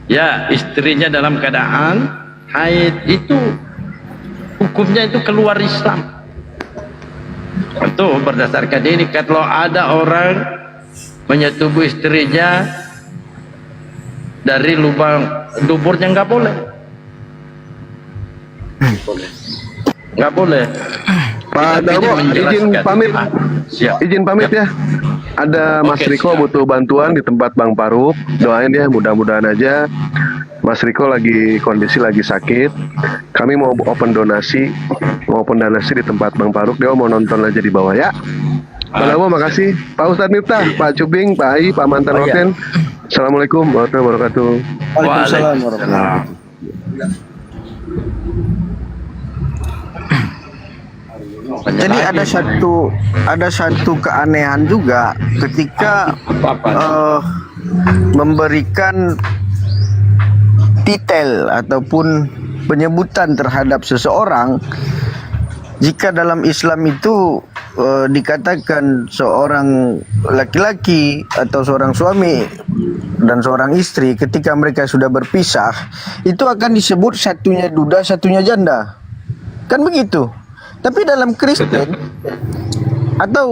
ya, istrinya dalam keadaan haid, itu hukumnya itu keluar Islam. Tentu berdasarkan ini, kalau ada orang menyetubuh istrinya dari lubang duburnya, nggak boleh. Nggak boleh. Pak Kita Dalbo, ingin izin menjelaskan. pamit. Ah, siap. Izin pamit ya. Ada Mas Oke, Riko siap. butuh bantuan di tempat Bang Faruk. Doain ya, mudah-mudahan aja. Mas Riko lagi kondisi lagi sakit. Kami mau open donasi di tempat Bang Faruk. Dia mau nonton aja di bawah ya. Pak Dalbo, makasih. Pak Ustadz Miftah, Pak Cubing, Pak Ai, Pak Mantan Oh, iya. Hoten. Assalamualaikum warahmatullahi wabarakatuh. Waalaikumsalam. Jadi ada satu keanehan juga ketika memberikan titel ataupun penyebutan terhadap seseorang. Jika dalam Islam itu dikatakan seorang laki-laki atau seorang suami dan seorang istri ketika mereka sudah berpisah, itu akan disebut satunya duda, satunya janda. Kan begitu. Tapi dalam Kristen atau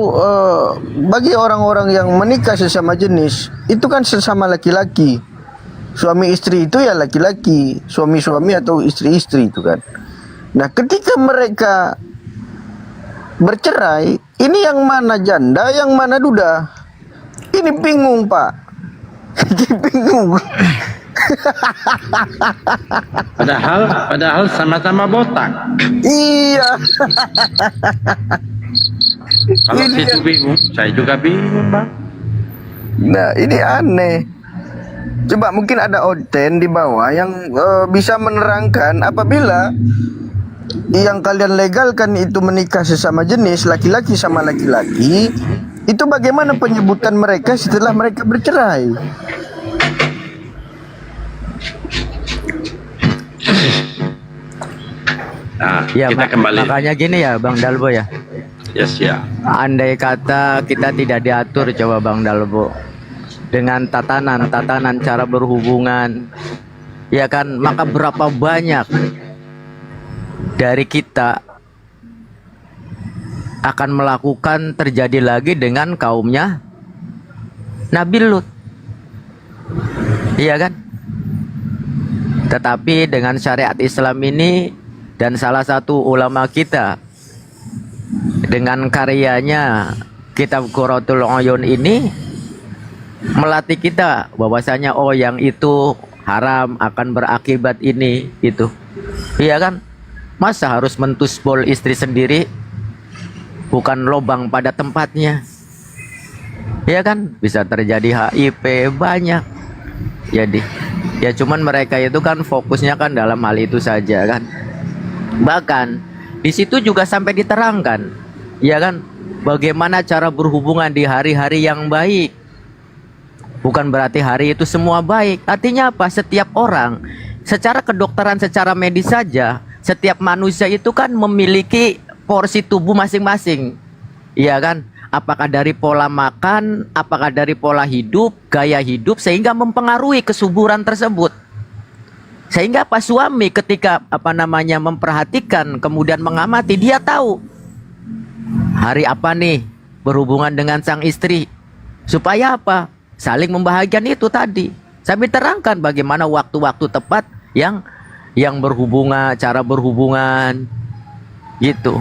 bagi orang-orang yang menikah sesama jenis, itu kan sesama laki-laki. Suami istri itu ya laki-laki, suami-suami atau istri-istri itu kan. Nah, ketika mereka bercerai, ini yang mana janda, yang mana duda? Ini bingung, Pak. Ini bingung. Padahal sama-sama botak. Iya. Kalau Ini situ bingung, saya juga bingung, Bang. Nah, ini aneh. Coba mungkin ada Oten di bawah yang bisa menerangkan apabila yang kalian legalkan itu menikah sesama jenis, laki-laki sama laki-laki, itu bagaimana penyebutan mereka setelah mereka bercerai? Nah, Ya, kita kembali. makanya gini ya Bang Dalbo ya. Yes, ya. Andai kata kita tidak diatur, coba Bang Dalbo, dengan tatanan cara berhubungan, ya kan, maka berapa banyak dari kita akan melakukan terjadi lagi dengan kaumnya Nabi Lut, iya kan? Tetapi dengan syariat Islam ini dan salah satu ulama kita dengan karyanya Kitab Qurratul Uyun ini melatih kita bahwasanya oh yang itu haram akan berakibat ini itu, iya kan? Masa harus mentusbol istri sendiri, bukan lobang pada tempatnya, iya kan? Bisa terjadi HIV banyak. Jadi ya cuman mereka itu kan fokusnya kan dalam hal itu saja kan. Bahkan di situ juga sampai diterangkan, ya kan, bagaimana cara berhubungan di hari-hari yang baik. Bukan berarti hari itu semua baik. Artinya apa? Setiap orang secara kedokteran, secara medis saja, setiap manusia itu kan memiliki porsi tubuh masing-masing, iya kan? Apakah dari pola makan, apakah dari pola hidup, gaya hidup, sehingga mempengaruhi kesuburan tersebut. Sehingga pas suami ketika memperhatikan kemudian mengamati, dia tahu hari apa nih berhubungan dengan sang istri, supaya apa? Saling membahagiakan itu tadi. Saya terangkan bagaimana waktu-waktu tepat yang berhubungan, cara berhubungan gitu.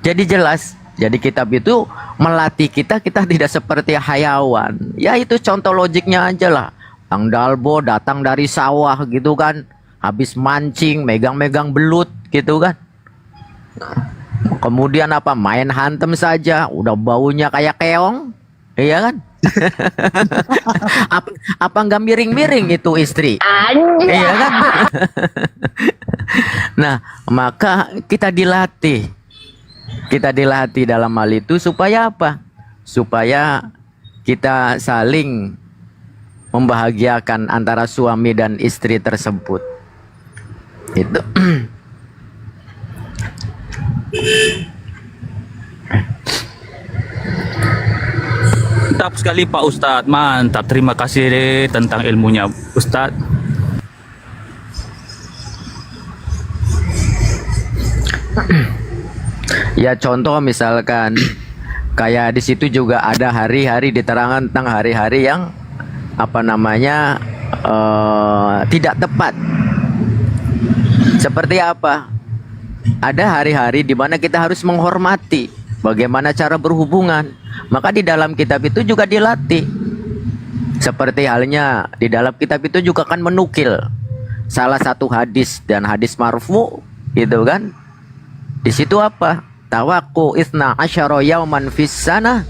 Jadi jelas. Jadi kitab itu melatih kita tidak seperti hayawan. Ya itu contoh logiknya aja lah. Bang Dalbo datang dari sawah gitu kan, habis mancing, megang-megang belut gitu kan. Kemudian main hantem saja, udah baunya kayak keong, iya kan? apa nggak miring-miring itu istri? Iya kan? Nah, maka kita dilatih dalam hal itu supaya apa? Supaya kita saling membahagiakan antara suami dan istri tersebut. Itu. Mantap sekali Pak Ustadz, mantap. Terima kasih deh tentang ilmunya Ustadz. Ya contoh misalkan kayak di situ juga ada hari-hari diterangkan tentang hari-hari yang tidak tepat. Seperti apa? Ada hari-hari di mana kita harus menghormati bagaimana cara berhubungan. Maka di dalam kitab itu juga dilatih. Seperti halnya di dalam kitab itu juga kan menukil salah satu hadis dan hadis marfu, gitu kan? Di situ apa? Tawakku isna asyara yauman fis sana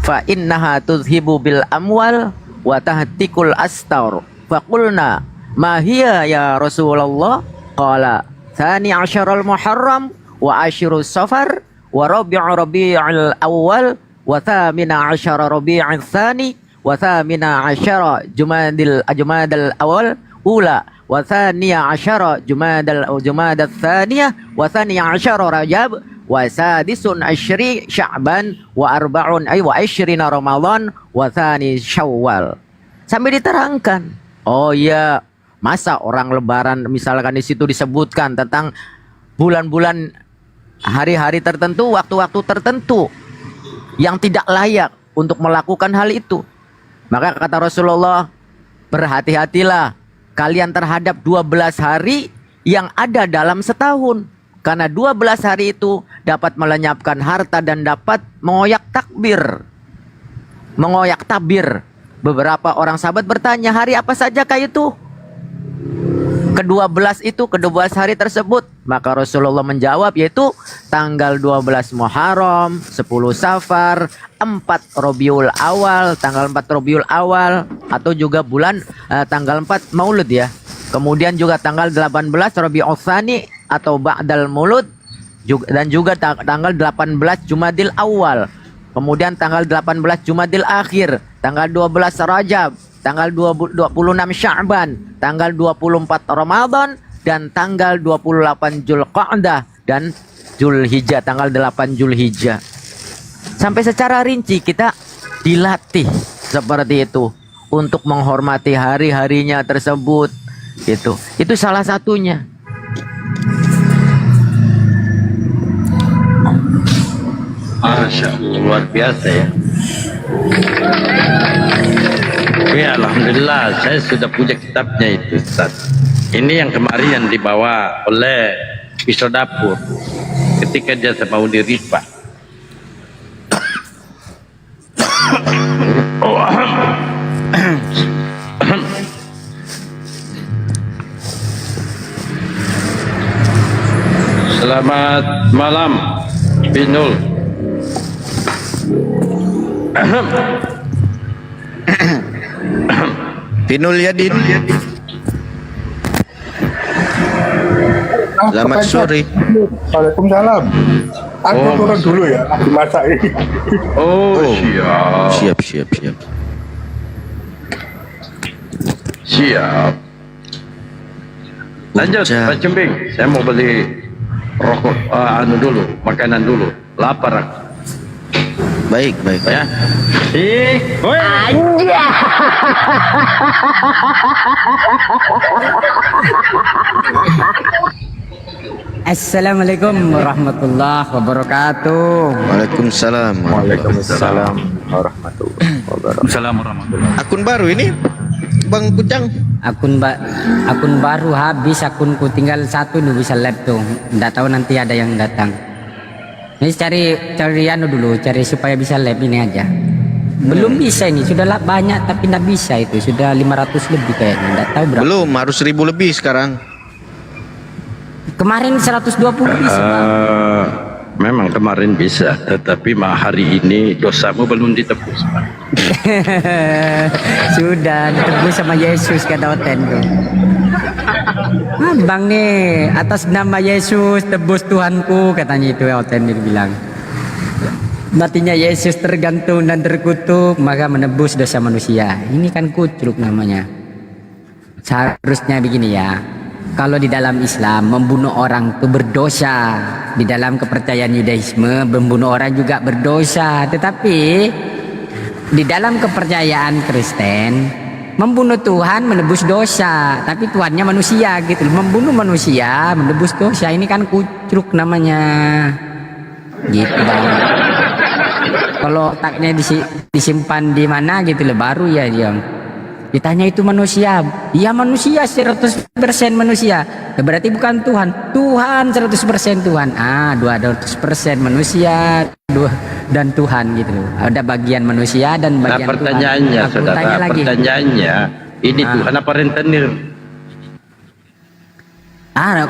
fa innaha tuzhibu bil amwal wa tahtikul astar. Faqulna ma hiya ya Rasulullah? Qala tsani asyaral muharram wa asyiru safar wa rabi'ul awal wa thamina asyara rabi'ul tsani wa thamina asyara jumadal awal ula wa thaniya asyara jumadal thaniyah wa thaniya asyara rajab wa sadisun asyri sya'ban wa arba'un wa asyrina ramadan wa thani syawal. Sampai diterangkan. Oh iya, masa orang lebaran misalkan di situ disebutkan tentang bulan-bulan, hari-hari tertentu, waktu-waktu tertentu yang tidak layak untuk melakukan hal itu. Maka kata Rasulullah, berhati-hatilah kalian terhadap 12 hari yang ada dalam setahun. Karena 12 hari itu dapat melenyapkan harta dan dapat mengoyak takbir. Mengoyak tabir. Beberapa orang sahabat bertanya, hari apa saja kah itu? Ke-12 itu, ke-12 hari tersebut. Maka Rasulullah menjawab, yaitu tanggal 12 Muharram, 10 Safar, 4 Rabiul Awal, tanggal 4 Rabiul Awal, atau juga bulan tanggal 4 Maulud ya. Kemudian juga tanggal 18 Rabiul Tsani atau Ba'dal Maulud, dan juga tanggal 18 Jumadil Awal. Kemudian tanggal 18 Jumadil Akhir, tanggal 12 Rajab, tanggal 26 Sya'ban, tanggal 24 Ramadan, dan tanggal 28 Zulqa'dah dan Zulhijjah, tanggal 8 Zulhijjah. Sampai secara rinci kita dilatih seperti itu untuk menghormati hari-harinya tersebut. Itu salah satunya. Masya Allah, luar biasa ya. Ya alhamdulillah, saya sudah punya kitabnya itu Ustaz. Ini yang kemarin yang dibawa oleh Pisau Dapur ketika dia mau diripa. Selamat malam Binul. Pinul Yadin. Selamat sore. Waalaikumsalam. Aku turun dulu ya, dimasak ini. Siap. Siap. Lanjut Pak Cumbing, saya mau beli rokok, makanan dulu. Lapar aku. Baik. Ya. Assalamualaikum warahmatullahi wabarakatuh. Waalaikumsalam. Waalaikumsalam warahmatullahi wabarakatuh. Assalamualaikum warahmatullahi. Akun baru ini, Bang Kucang. Akun baru habis, akunku tinggal satu nih bisa lab tuh. Nggak tahu nanti ada yang datang. Ini cari anu dulu, cari supaya bisa lab ini aja. Belum bisa ini, sudah banyak tapi nggak bisa itu, sudah 500 lebih kayaknya, nggak tahu berapa. Belum, harus 1000 lebih sekarang. Kemarin 120 bisa. Memang kemarin bisa, tetapi hari ini dosamu belum ditebus, Pak. Sudah ditebus sama Yesus kata Oten tuh. Bang nih, atas nama Yesus tebus Tuhanku katanya itu Oten dia bilang. Matinya Yesus tergantung dan terkutuk maka menebus dosa manusia. Ini kan kucruk namanya. Seharusnya begini ya. Kalau di dalam Islam membunuh orang itu berdosa. Di dalam kepercayaan Yudaisme membunuh orang juga berdosa. Tetapi di dalam kepercayaan Kristen membunuh Tuhan menebus dosa. Tapi Tuhannya manusia gitu. Membunuh manusia menebus dosa. Ini kan kucruk namanya. Gitu Bang. Kalau otaknya disimpan di mana gitu loh baru ya dia. Ditanya itu manusia. Iya manusia, 100% manusia. Ya, berarti bukan Tuhan. Tuhan 100% Tuhan. 200% manusia dan Tuhan gitu. Ada bagian manusia dan Nah bagian pertanyaannya Tuhan. Aku saudara, tanya lagi. pertanyaannya ini Tuhan apa rentenir?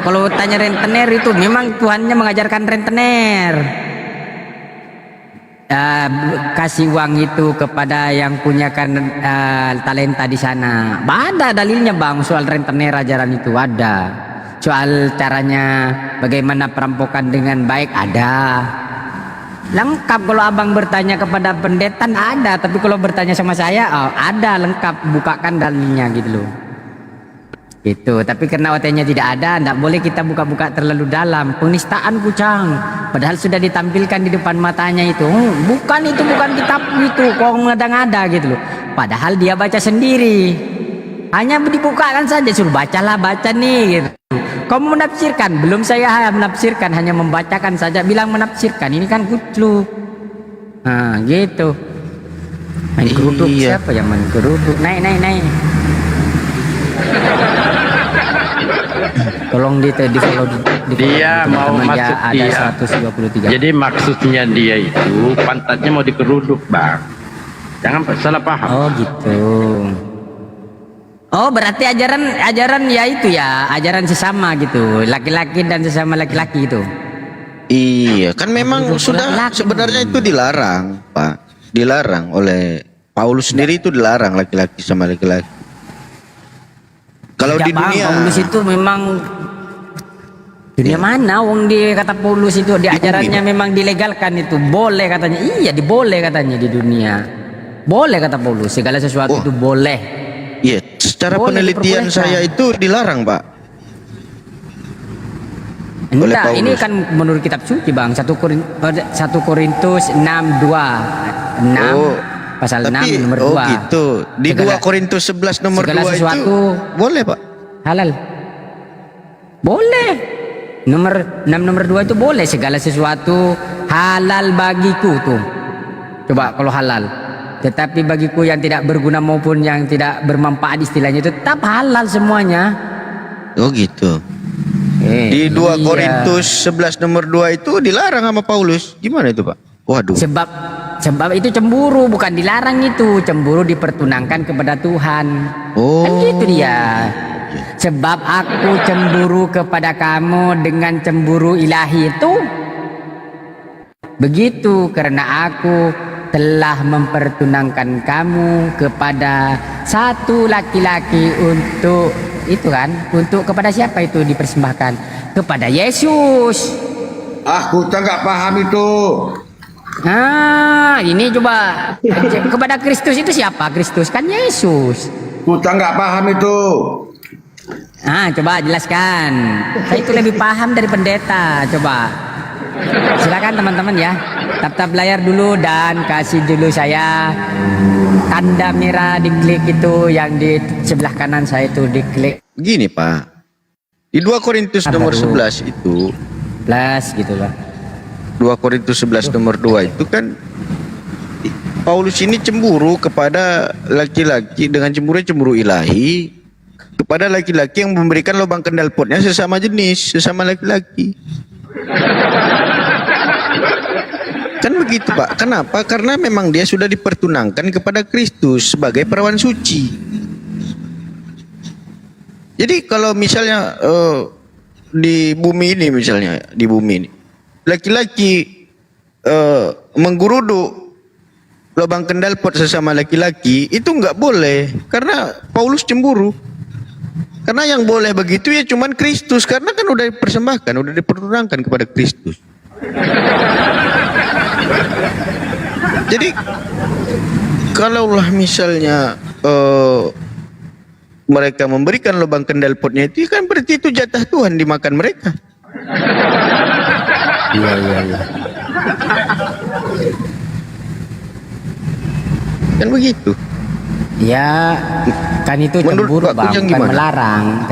Kalau tanya rentenir itu memang Tuhannya mengajarkan rentenir. Kasih uang itu kepada yang punya talenta di sana. Ada dalilnya bang soal rentenir, ajaran itu ada. Soal caranya bagaimana perampokan dengan baik ada. Lengkap kalau abang bertanya kepada pendeta ada, tapi kalau bertanya sama saya ada lengkap, bukakan dalilnya gitu loh. Itu, tapi karena OT-nya tidak ada, tidak boleh kita buka-buka terlalu dalam. Penistaan kucang, padahal sudah ditampilkan di depan matanya itu. Bukan kitab itu, kok ngada-ngada gitu loh. Padahal dia baca sendiri. Hanya dibukakan saja, suruh bacalah, baca nih gitu. Kamu menafsirkan, belum saya menafsirkan, hanya membacakan saja, bilang menafsirkan. Ini kan kucluk. Gitu. Main kerudung, siapa yang main kerudung? Naik. Tolong di follow Dia mau maksud ada dia 123. Jadi maksudnya dia itu pantatnya mau dikeruduk bang. Jangan salah paham. Oh gitu. Oh berarti ajaran ya itu ya, ajaran sesama gitu, laki-laki dan sesama laki-laki itu. Iya, kan memang sudah sebenarnya itu dilarang, Pak. Dilarang oleh Paulus sendiri, itu dilarang laki-laki sama laki-laki. Kalau Tidak, di Bang, dunia Paulus itu memang dunia mana wong di kata Paulus itu di ajarannya memang dilegalkan itu, boleh katanya. Iya, diboleh katanya di dunia. Boleh kata Paulus, segala sesuatu itu boleh. Iya, secara Boleh penelitian saya itu dilarang, Pak. Oleh Enggak, Paulus. ini kan menurut kitab suci, Bang. 1 Korintus 6:2. 6 pasal 6 nomor 2. Oh gitu. Di 2 Korintus 11 nomor 2 sesuatu itu boleh, Pak? halal. Boleh. Nomor 6 nomor 2 itu boleh, segala sesuatu halal bagiku tuh. Coba kalau halal. Tetapi bagiku yang tidak berguna maupun yang tidak bermanfaat, istilahnya itu tetap halal semuanya. Oh gitu. Di 2 Iya. Korintus 11 nomor 2 itu dilarang sama Paulus. Gimana itu, Pak? Waduh. Sebab itu cemburu, bukan dilarang itu. Cemburu dipertunangkan kepada Tuhan. Oh. Kan gitu dia. Sebab aku cemburu kepada kamu dengan cemburu ilahi itu. Begitu, karena aku telah mempertunangkan kamu kepada satu laki-laki untuk itu kan, untuk kepada siapa itu dipersembahkan? Kepada Yesus. Aku tak nggak paham itu. Ini coba kepada Kristus itu siapa? Kristus kan Yesus. Aku tak nggak paham itu. Coba jelaskan. Saya itu lebih paham dari pendeta. Coba silakan teman-teman ya, tap layar dulu dan kasih dulu saya tanda merah, diklik itu yang di sebelah kanan saya itu diklik. Gini, Pak. Di 2 Korintus nomor 11 itu Plus gitu loh. 2 Korintus 11 nomor 2 itu kan Paulus ini cemburu kepada laki-laki dengan cemburu ilahi kepada laki-laki yang memberikan lubang kendal potnya sesama jenis, sesama laki-laki. Kan begitu, Pak. Kenapa? Karena memang dia sudah dipertunangkan kepada Kristus sebagai perawan suci. Jadi kalau misalnya di bumi ini, misalnya di bumi ini laki-laki menggeruduk lubang kendal pot sesama laki-laki, itu nggak boleh karena Paulus cemburu. Karena yang boleh begitu ya cuman Kristus, karena kan udah dipersembahkan, udah dipertunangkan kepada Kristus. Jadi kalaulah misalnya mereka memberikan lubang kendal potnya itu kan berarti itu jatah Tuhan dimakan mereka. Iya. Kan begitu. Ya, kan itu Menurut cemburu, Pak Bang, Kujang bukan gimana? melarang.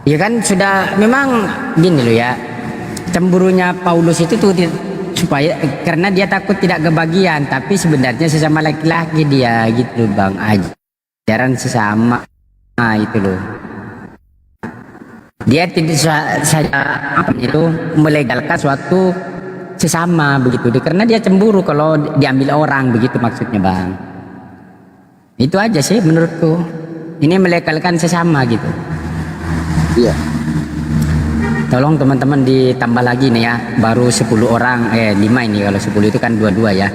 Ya kan sudah memang gini loh ya. Cemburunya Paulus itu tuh supaya karena dia takut tidak kebagian, tapi sebenarnya sesama laki-laki dia gitu, Bang. ajaran sesama. Nah, itu loh. Dia tidak saja apa itu melegalkan suatu sesama begitu, karena dia cemburu kalau diambil orang begitu maksudnya bang. Itu aja sih menurutku. Ini melegalkan sesama gitu. Iya. Tolong teman-teman ditambah lagi nih ya, baru 10 orang, 5 ini, kalau 10 itu kan 22 ya.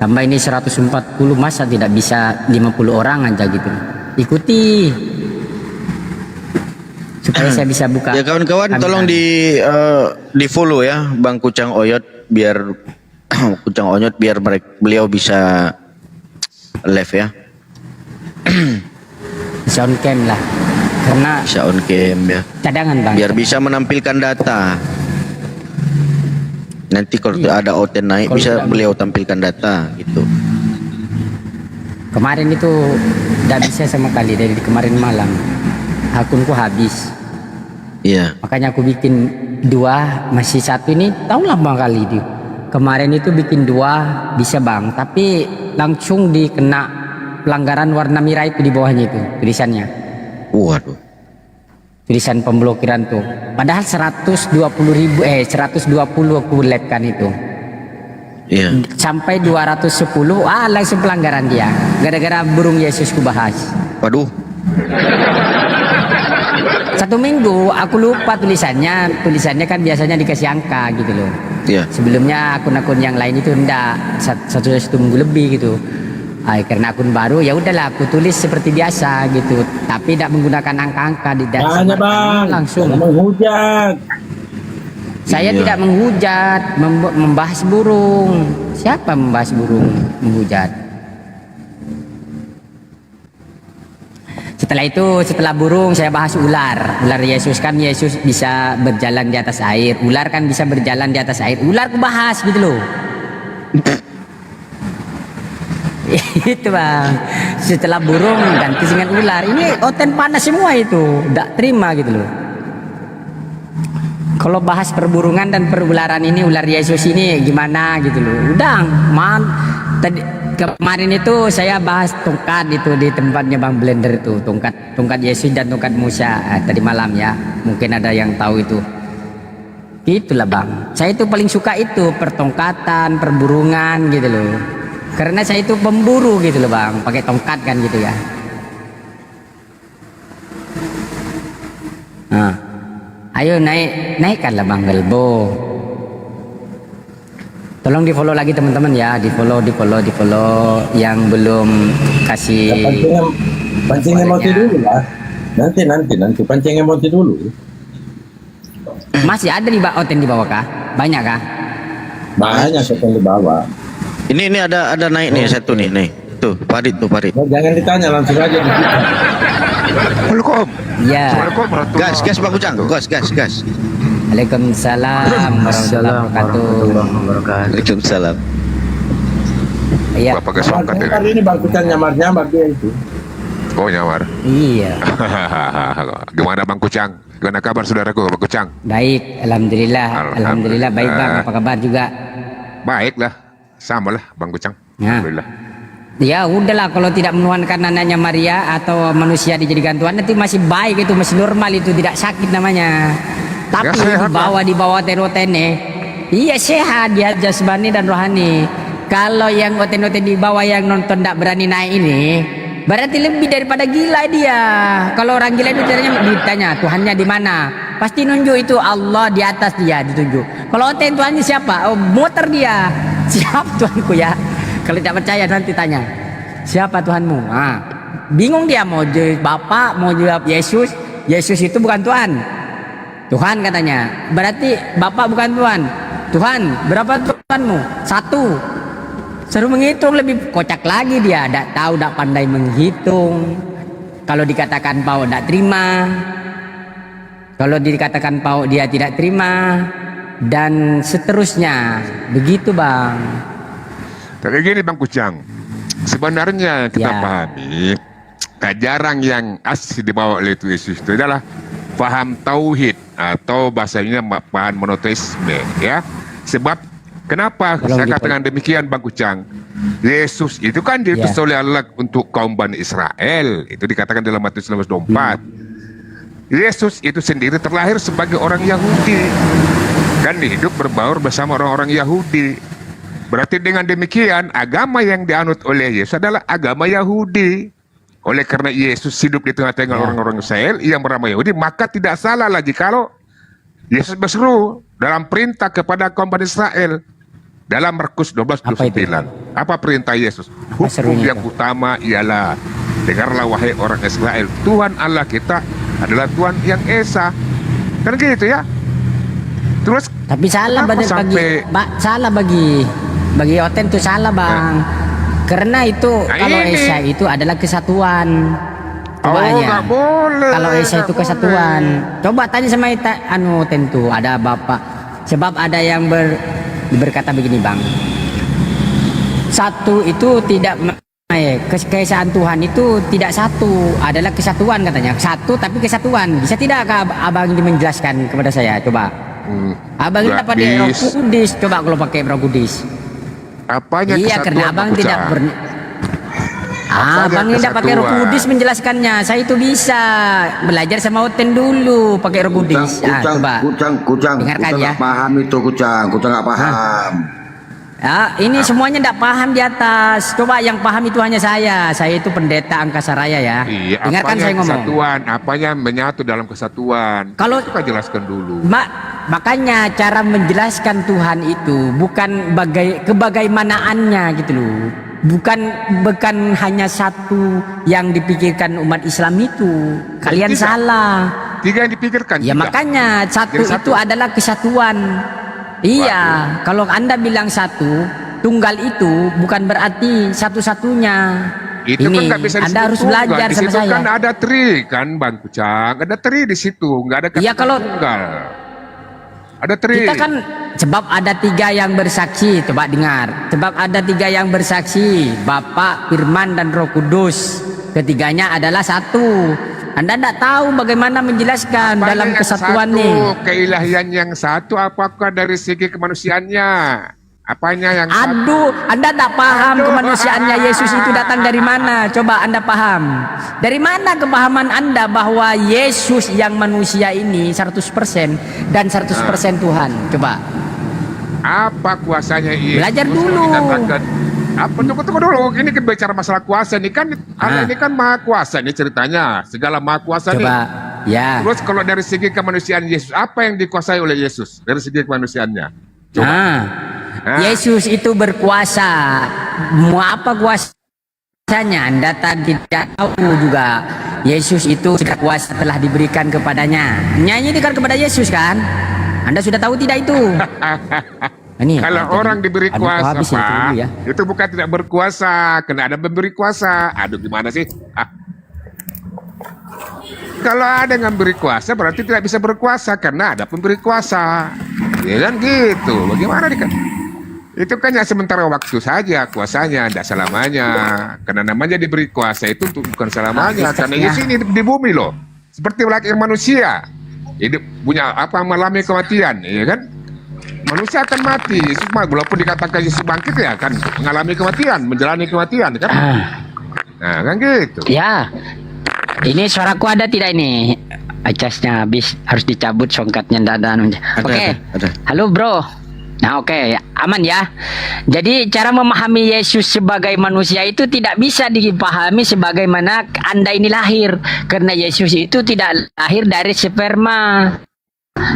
Tambah ini 140, masa tidak bisa 50 orang aja gitu. Ikuti. Supaya saya bisa buka. Ya kawan-kawan tolong di follow ya Bang Kucang Oyot biar Kucang Oyot biar beliau bisa live ya. Sound cam lah. Karena Bisa on cam ya. cadangan bang. Biar bisa menampilkan data. Nanti kalau ada oten naik Kalau bisa tidak- beliau tampilkan data gitu. Kemarin itu tidak bisa sama kali dari kemarin malam. Akunku habis. Iya. Makanya aku bikin 2, masih 1 ini tahulah bang kali itu. Kemarin itu bikin 2 bisa bang, tapi langsung dikena pelanggaran warna merah itu di bawahnya itu tulisannya. Waduh. Tulisan pemblokiran tuh. Padahal 120 aku lihat kan itu. Iya. Sampai 210 langsung pelanggaran dia. Gara-gara burung Yesus ku bahas. Waduh. 1 minggu aku lupa tulisannya. Tulisannya kan biasanya dikasih angka gitu loh. Iya. Sebelumnya akun-akun yang lain itu enggak, satu minggu lebih gitu. Karena akun baru ya udahlah aku tulis seperti biasa gitu, tapi tidak menggunakan angka-angka, tidak langsung menghujat. saya Iya. tidak menghujat, membahas burung. Siapa membahas burung menghujat? Setelah burung saya bahas ular. Ular Yesus kan, Yesus bisa berjalan di atas air. Ular kan bisa berjalan di atas air. Ular ku bahas gitu loh. Itu bang. Setelah burung ganti dengan ular. Ini oten panas semua itu. Tidak terima gitu loh. Kalau bahas perburungan dan perularan ini, ular Yesus ini gimana gitu loh. Udah, tadi kemarin itu saya bahas tongkat itu di tempatnya Bang Blender itu, tongkat Yesus dan tongkat Musa tadi malam ya. Mungkin ada yang tahu itu. Itulah Bang. Saya itu paling suka itu pertongkatan, perburungan gitu loh. Karena saya itu pemburu gitu loh Bang, pakai tongkat kan gitu ya. Nah. Ayo naikkanlah Bang Galbo. Tolong di follow lagi teman-teman ya, di follow yang belum kasih. Pancing emosi dulu lah. Nanti pancing emosi dulu. Masih ada di oten di bawah kah? Banyak kah? Banyak yang di bawah. Ini ada naik nih satu nih. Tuh, Farid. Jangan ditanya, langsung aja. Assalamualaikum. Iya. Assalamualaikum warahmatullahi Gas Bang Kucang. Gas. Waalaikumsalam warahmatullahi wabarakatuh. Waalaikumsalam. Iya. Bapak gas angkat ya. Hari ini bangkutan nyamar dia itu. Oh nyamar. Iya. Gimana Bang Kucang? Gimana kabar saudaraku Bang Kucang? Baik, alhamdulillah. Alhamdulillah baik Bang. Apa kabar juga? Baik lah. Sama lah Bang Kucang. Ya. Alhamdulillah. Ya udahlah, kalau tidak menuhankan anaknya Maria atau manusia dijadikan Tuhan, nanti masih baik itu, masih normal itu, tidak sakit namanya. Tapi Ya, sehat di bawah tenotene, iya sehat dia jasmani dan rohani. Kalau yang oten-oten di bawah yang nonton tidak berani naik ini, berarti lebih daripada gila dia. Kalau orang gila itu caranya ditanya Tuhannya di mana, pasti nunjuk itu Allah di atas dia ditunjuk. Kalau oten Tuhannya siapa? Oh, motor dia. Siapa Tuhanku ya? Kalau tidak percaya nanti tanya, siapa Tuhanmu? Bingung dia mau jawab Bapak, mau jawab Yesus. Yesus itu bukan Tuhan. Tuhan katanya. Berarti Bapak bukan Tuhan. Tuhan, berapa Tuhanmu? 1. Seru menghitung, lebih kocak lagi dia. Tidak tahu, tidak pandai menghitung. Kalau dikatakan Pau tidak terima. Kalau dikatakan Pau dia tidak terima. Dan seterusnya. Begitu Bang. Tapi gini Bang Kucang, sebenarnya kita Ya. pahami ajaran yang asli dibawa oleh Yesus itu adalah paham tauhid atau bahasanya paham monoteisme ya. Sebab kenapa Tolong saya di- katakan demikian Bang Kucang? Yesus itu kan diutus Ya. oleh Allah untuk kaum Bani Israel. Itu dikatakan dalam Matius 19:24. Yesus itu sendiri terlahir sebagai orang Yahudi. Kan hidup berbaur bersama orang-orang Yahudi. Berarti dengan demikian agama yang dianut oleh Yesus adalah agama Yahudi. Oleh karena Yesus hidup di tengah-tengah orang-orang Israel yang bernama Yahudi, maka tidak salah lagi kalau Yesus berseru dalam perintah kepada kaum Bani Israel. Dalam Markus 12:29. Apa perintah Yesus? Hukum serunya yang utama ialah, dengarlah wahai orang Israel, Tuhan Allah kita adalah Tuhan yang Esa. Kan gitu ya. Terus Tapi salah kenapa salah bagi Oten tuh salah bang. Karena itu Nah, kalau ini. Esa itu adalah kesatuan. Coba aja. nggak boleh. Kalau Esa nggak itu kesatuan. boleh. Coba tanya sama tentu ada bapak. Sebab ada yang berkata begini bang. Satu itu tidak keesaan Tuhan itu tidak satu, adalah kesatuan katanya. Satu tapi kesatuan. Bisa tidak abang ini menjelaskan kepada saya? Coba. Abang ini Nggak pakai Roh bisa. Kudus. Coba kalau pakai Roh Kudus. Apanya Iya, kesatuan, karena abang Pak tidak Pucang? Apanya abang ini tidak pakai Roh kesatuan? Kudus menjelaskannya. Saya itu bisa belajar sama Oten dulu pakai Roh Kudus. Coba. Kucang, Dengarkan Kucang ya. nggak paham itu, Kucang nggak paham. Ya, ini semuanya tidak paham di atas. Coba yang paham itu hanya saya. Saya itu pendeta Angkasa Raya ya. Iya, Dengarkan apanya saya ngomong. kesatuan, apanya menyatu dalam kesatuan. Kalau- Kita jelaskan dulu. Makanya cara menjelaskan Tuhan itu bukan kebagaimanaannya gitu loh. Bukan hanya satu yang dipikirkan umat Islam itu. Kalian Tidak. salah. Tiga yang dipikirkan. Ya tidak. makanya satu Jadi satu. itu adalah kesatuan. Iya, kalau Anda bilang satu, tunggal itu bukan berarti satu-satunya. Itu Ini kan nggak bisa Anda disebut harus tunggal. belajar Di sama situ saya. kan ada tri kan Bang Kucang, ada tri di situ, nggak ada kata Iya, kalau- tunggal. Ada tri. Kita kan sebab ada tiga yang bersaksi, coba dengar. Sebab ada tiga yang bersaksi, Bapa, Firman dan Roh Kudus. Ketiganya adalah satu. Anda tidak tahu bagaimana menjelaskan Apanya dalam yang kesatuan satu? nih. Keilahian yang satu, apakah dari segi kemanusiaannya? Apanya yang satu? Aduh, Anda tak paham kemanusiaannya Yesus itu datang dari mana? Coba Anda paham. Dari mana kepahaman Anda bahwa Yesus yang manusia ini 100% dan 100% Tuhan? Coba. Apa kuasanya Yesus? Belajar dulu. Dikatakan, tunggu dulu. Ini kan bicara masalah kuasa. Ini kan Allah ini kan maha kuasa. Ini ceritanya. Segala maha kuasa nih. Coba. Ya. Terus kalau dari segi kemanusiaan Yesus, apa yang dikuasai oleh Yesus dari segi kemanusiaannya? Coba. Nah, Yesus itu berkuasa. Mau apa kuasanya? Anda tidak tahu juga. Yesus itu sudah kuasa telah diberikan kepadanya. Nyanyi kan kepada Yesus kan? Anda sudah tahu tidak itu? Ini Kalau orang diberi aduh, kuasa, habis ya, itu Pak, dulu ya. itu bukan tidak berkuasa, kena ada memberi kuasa. Aduh, gimana sih? Kalau ada yang memberi kuasa, berarti tidak bisa berkuasa karena ada pemberi kuasa. Ya kan gitu. Bagaimana nih kan? Itu kan ya sementara waktu saja kuasanya, tidak selamanya. Karena namanya diberi kuasa itu bukan selamanya. Karena Yesus ini di bumi loh, seperti layaknya manusia. Hidup punya apa mengalami kematian, ya kan? Manusia akan mati. Yesus mah walaupun dikatakan Yesus bangkit ya kan mengalami kematian, menjalani kematian kan? Nah, kan gitu. Ya, ini suaraku ada tidak ini? Acasnya habis harus dicabut songkatnya dadan. Oke, halo bro. Nah oke, aman ya. Jadi cara memahami Yesus sebagai manusia itu tidak bisa dipahami sebagaimana Anda ini lahir. Karena Yesus itu tidak lahir dari sperma,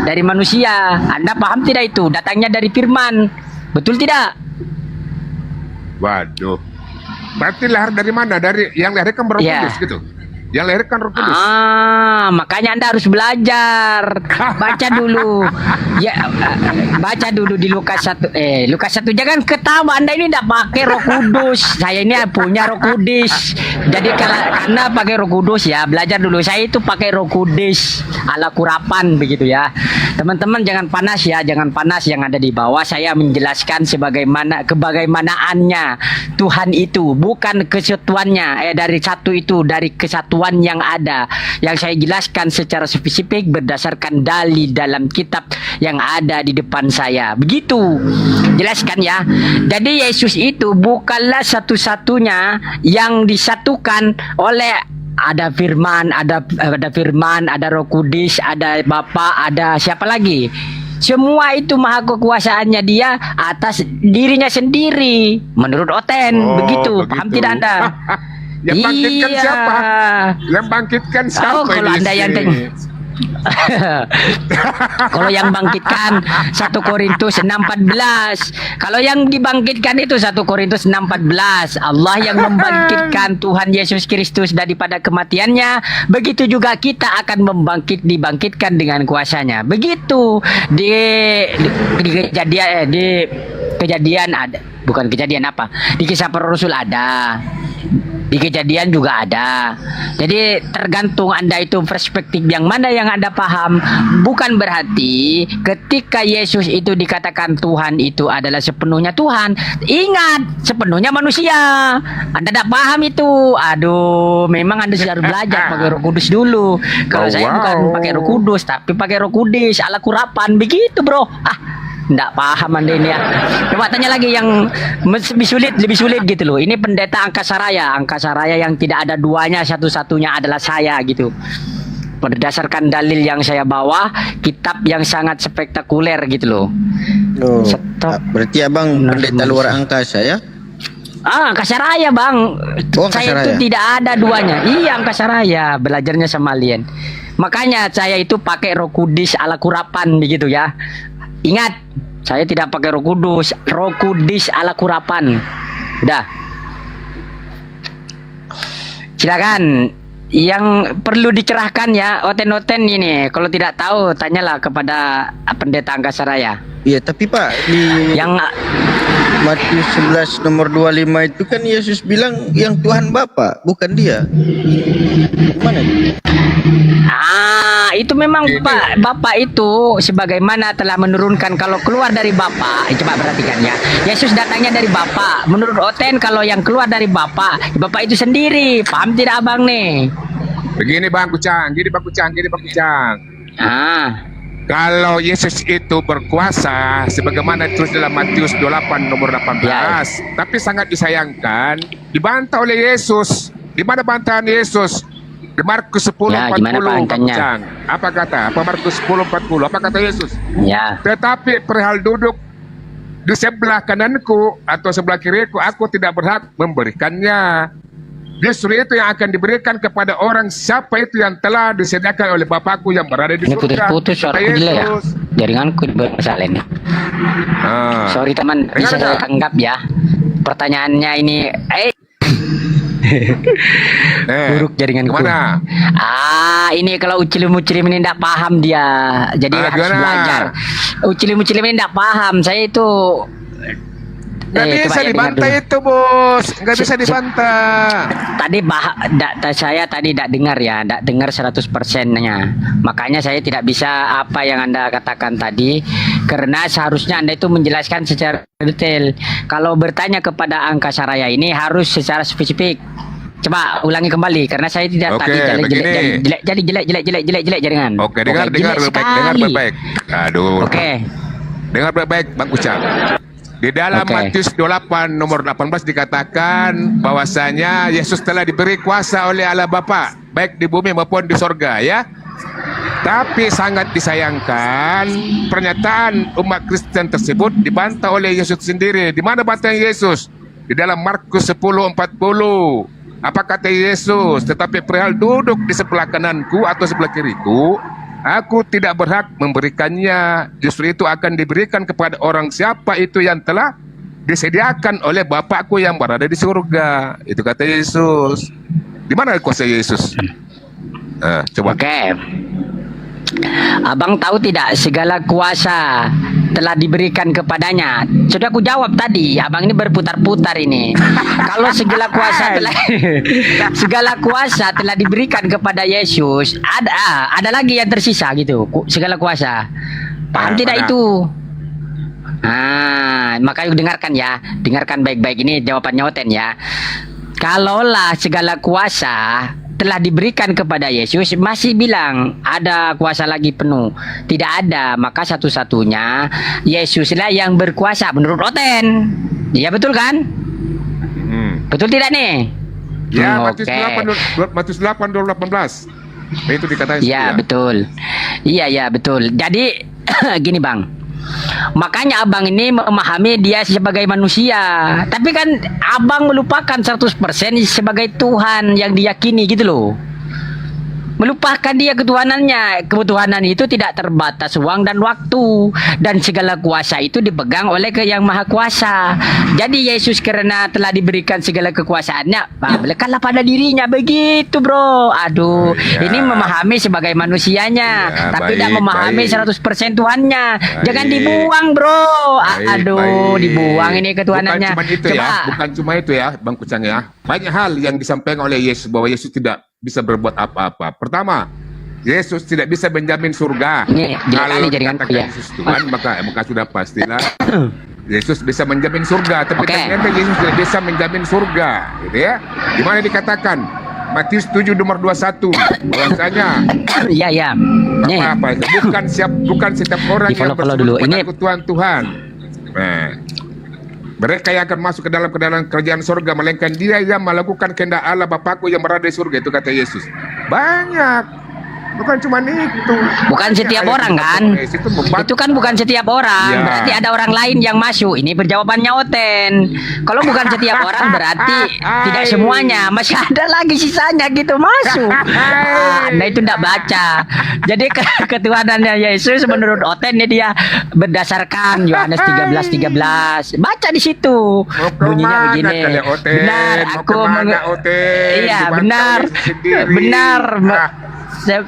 dari manusia. Anda paham tidak itu? Datangnya dari firman. Betul tidak? Waduh. Berarti lahir dari mana? Dari yang lahir kan Roh Ya. Kudus gitu. Yang lahir kan Roh Kudus. Makanya Anda harus belajar. Baca dulu. Ya, baca dulu di Lukas 1. Lukas 1 jangan ketawa. Anda ini tidak pakai Roh Kudus. Saya ini punya Roh Kudus. Jadi kalau Anda pakai Roh Kudus ya, belajar dulu. Saya itu pakai Roh Kudus ala kurapan begitu ya. Teman-teman jangan panas ya, jangan panas yang ada di bawah. Saya menjelaskan kebagaimanaannya Tuhan itu, bukan kesatuannya. Dari satu itu, dari kesatuan persekutuan yang ada, yang saya jelaskan secara spesifik berdasarkan dalil dalam kitab yang ada di depan saya. Begitu, jelaskan ya. Jadi Yesus itu bukanlah satu-satunya yang disatukan oleh ada firman, ada Roh Kudus, ada Bapa, ada siapa lagi? Semua itu maha kekuasaannya dia atas dirinya sendiri. Menurut Oten, begitu. Paham tidak Anda? Yang bangkitkan siapa? Yang bangkitkan siapa? Oh, kalau Anda yang kalau yang bangkitkan 1 Korintus 6:14. Kalau yang dibangkitkan itu 1 Korintus 6:14. Allah yang membangkitkan Tuhan Yesus Kristus daripada kematiannya, begitu juga kita akan dibangkitkan dengan kuasanya. Begitu di kejadian ada, bukan kejadian apa? Di Kisah Para Rasul ada. Di Kejadian juga ada. Jadi tergantung Anda itu perspektif yang mana yang Anda paham. Bukan berarti ketika Yesus itu dikatakan Tuhan itu adalah sepenuhnya Tuhan. Ingat, sepenuhnya manusia. Anda tidak paham itu. Aduh, memang Anda harus belajar pakai Roh Kudus dulu. Kalau saya bukan pakai Roh Kudus, tapi pakai Roh Kudus ala kurapan. Begitu, bro. Nggak paham Anda ini ya. Coba tanya lagi yang lebih sulit gitu loh. Ini pendeta Angkasa Raya yang tidak ada duanya, satu-satunya adalah saya gitu. Berdasarkan dalil yang saya bawa, kitab yang sangat spektakuler gitu loh. Berarti abang pendeta luar angkasa ya? Angkasa Raya bang. Saya itu tidak ada duanya. Iya, Angkasa Raya, belajarnya sama alien. Makanya saya itu pakai Roh Kudus ala kurapan begitu ya. Ingat, saya tidak pakai Roh Kudus ala kurapan. Udah. Silakan. Yang perlu dicerahkan ya, Oten ini. Kalau tidak tahu, tanyalah kepada pendeta Angkasa Raya. Iya, tapi Pak, di yang Matius 11 nomor 25 itu kan Yesus bilang yang Tuhan Bapa, bukan dia. Mana? Itu memang Pak, Bapak itu sebagaimana telah menurunkan kalau keluar dari Bapak, coba perhatikan ya. Yesus datangnya dari Bapak. Menurut Oten kalau yang keluar dari Bapak itu sendiri. Paham tidak Abang nih? Begini Bang Kucang. Kalau Yesus itu berkuasa sebagaimana terus dalam Matius 28 nomor 18, tapi sangat disayangkan dibantah oleh Yesus. Di mana bantahan Yesus? Di Markus 10:40. Apa kata? Markus 10:40. Apa kata Yesus? Ya. Tetapi perihal duduk di sebelah kananku atau sebelah kiriku, aku tidak berhak memberikannya. Justru itu yang akan diberikan kepada orang siapa itu yang telah disediakan oleh Bapakku yang berada di surga. Ini putus-putus suaraku gila ya. Jaringanku bermasalah ini. Sorry teman, bisa saya tanggap ya. Pertanyaannya ini, buruk jaringanku. Kemana? Ini kalau ucilim-ucilim ini tidak paham dia. Jadi harus belajar. Ucilim-ucilim ini tidak paham. Saya itu nggak bisa dibantah itu bos, nggak bisa dibantah. Tadi saya tadi tidak dengar ya, tidak dengar 100%-nya. Makanya saya tidak bisa apa yang Anda katakan tadi, karena seharusnya Anda itu menjelaskan secara detail. Kalau bertanya kepada Angkasa Raya ini harus secara spesifik. Coba ulangi kembali karena saya tidak tadi jelek jaringan. Oke, dengar baik-baik. Aduh. Oke. Dengar baik-baik Bang Kucang. Di dalam Matius 28 nomor 18 dikatakan bahwasanya Yesus telah diberi kuasa oleh Allah Bapa baik di bumi maupun di sorga ya. Tapi sangat disayangkan pernyataan umat Kristen tersebut dibantah oleh Yesus sendiri. Di mana bantahan Yesus? Di dalam Markus 10:40. Apa kata Yesus? Tetapi perihal duduk di sebelah kananku atau sebelah kiriku, aku tidak berhak memberikannya. Justru itu akan diberikan kepada orang siapa itu yang telah disediakan oleh Bapakku yang berada di surga. Itu kata Yesus. Di mana kuasa Yesus? Coba. Abang tahu tidak segala kuasa telah diberikan kepadanya? Sudah aku jawab tadi. Abang ini berputar-putar ini. Kalau segala kuasa telah diberikan kepada Yesus, ada lagi yang tersisa gitu. Segala kuasa. Paham tidak itu? Makanya dengarkan ya. Dengarkan baik-baik ini jawabannya Oten ya. Kalaulah segala kuasa telah diberikan kepada Yesus masih bilang ada kuasa lagi penuh. Tidak ada, maka satu-satunya Yesuslah yang berkuasa menurut Oten. Iya betul kan? Betul tidak nih? Ya, Oke. Matius 8:18. Itu dikatakan Ya, betul. Iya, betul. Jadi gini, Bang. Makanya abang ini memahami dia sebagai manusia. Tapi kan abang melupakan 100% sebagai Tuhan yang diyakini gitu loh. Melupakan dia ketuhanannya. Ketuhanan itu tidak terbatas ruang dan waktu, dan segala kuasa itu dipegang oleh Yang Maha Kuasa. Jadi Yesus karena telah diberikan segala kekuasaannya, lekatlah pada dirinya begitu, bro. Aduh, ini memahami sebagai manusianya, tapi tidak memahami 100% Tuhannya. Jangan dibuang, bro. Aduh, dibuang ini ketuhanannya. Bukan cuma itu ya, bukan cuma itu ya, Bang Kucang ya. Banyak hal yang disampaikan oleh Yesus bahwa Yesus tidak bisa berbuat apa-apa. Pertama, Yesus tidak bisa menjamin surga. Kalau dikatakan Yesus Tuhan, maka sudah pastilah Yesus bisa menjamin surga. Tapi ternyata Yesus tidak bisa menjamin surga, gitu ya. Di mana dikatakan Matius 7:21 bahwasanya iya. Apa itu? Bukan setiap orang yang bersekutu pada Tuhan. Nah, mereka yang akan masuk ke dalam kerajaan surga melainkan dia yang melakukan kehendak Allah Bapakku yang berada di surga. Itu kata Yesus. Banyak. Bukan cuma itu. Bukan setiap orang kan? Itu kan bukan setiap orang. Ya. Berarti ada orang lain yang masuk. Ini berjawabannya Oten. Kalau bukan setiap orang berarti tidak semuanya. Masih ada lagi sisanya gitu masuk. Anda itu tidak baca. Jadi ketuhanannya Yesus menurut Oten ini dia berdasarkan Yohanes 13:13. Baca di situ. Bunyinya begini. Benar, aku iya, benar.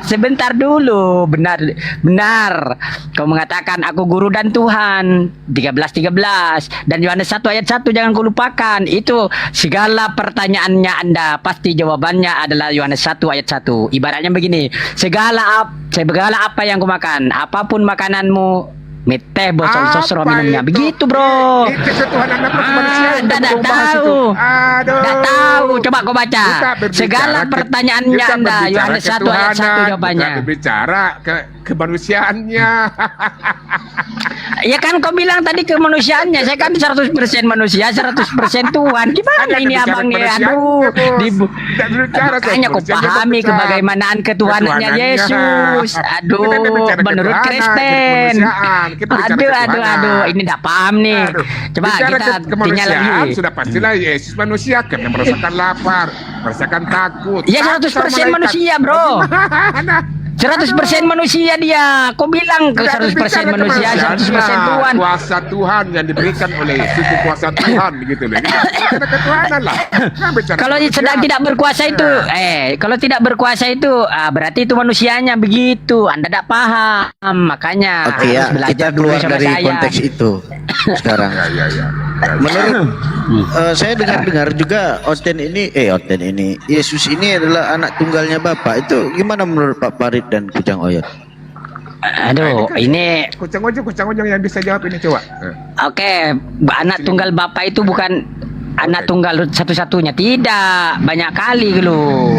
Sebentar dulu, benar. Kau mengatakan aku guru dan Tuhan 13:13 dan Yohanes 1 ayat 1 jangan kau lupakan. Itu segala pertanyaannya Anda pasti jawabannya adalah Yohanes 1 ayat 1. Ibaratnya begini, segala apa yang kau makan, apapun makananmu, teh botol sosro minumnya begitu, bro. Tidak tahu. Coba kau baca. Segala pertanyaannya Anda Yohanes 1 ayat 1 jawabannya. Berbicara kemanusiaannya. Ya kan kau bilang tadi kemanusiaannya. Saya kan 100% manusia, 100% Tuhan. Gimana ini abang ya? Aduh. Makanya kau pahami kebagaimanaan ketuhanannya Yesus. Aduh, menurut Kristen. Aduh, ini tidak paham nih. Coba kita tinggal lagi. Sudah pastilah Yesus manusia karena merasakan lapar, merasakan takut. Ya 100% manusia, bro. 100% manusia dia. Kau bilang ke 100% manusia, 100% Tuhan. Kuasa Tuhan yang diberikan oleh suku kuasa Tuhan begitu loh. Ketuhanan lah. Kalau sedang tidak berkuasa itu, kalau tidak berkuasa itu, berarti itu manusianya begitu. Anda tidak paham, makanya Oke ya, kita keluar dari konteks itu sekarang. Menurut saya dengar juga Oten ini Yesus ini adalah anak tunggalnya Bapak. Itu gimana menurut Pak Farid dan Kucang Oyot? Aduh, ini Kucang Ojong yang bisa jawab ini coba. Oke, anak tunggal Bapak itu bukan anak tunggal satu-satunya, tidak, banyak kali loh.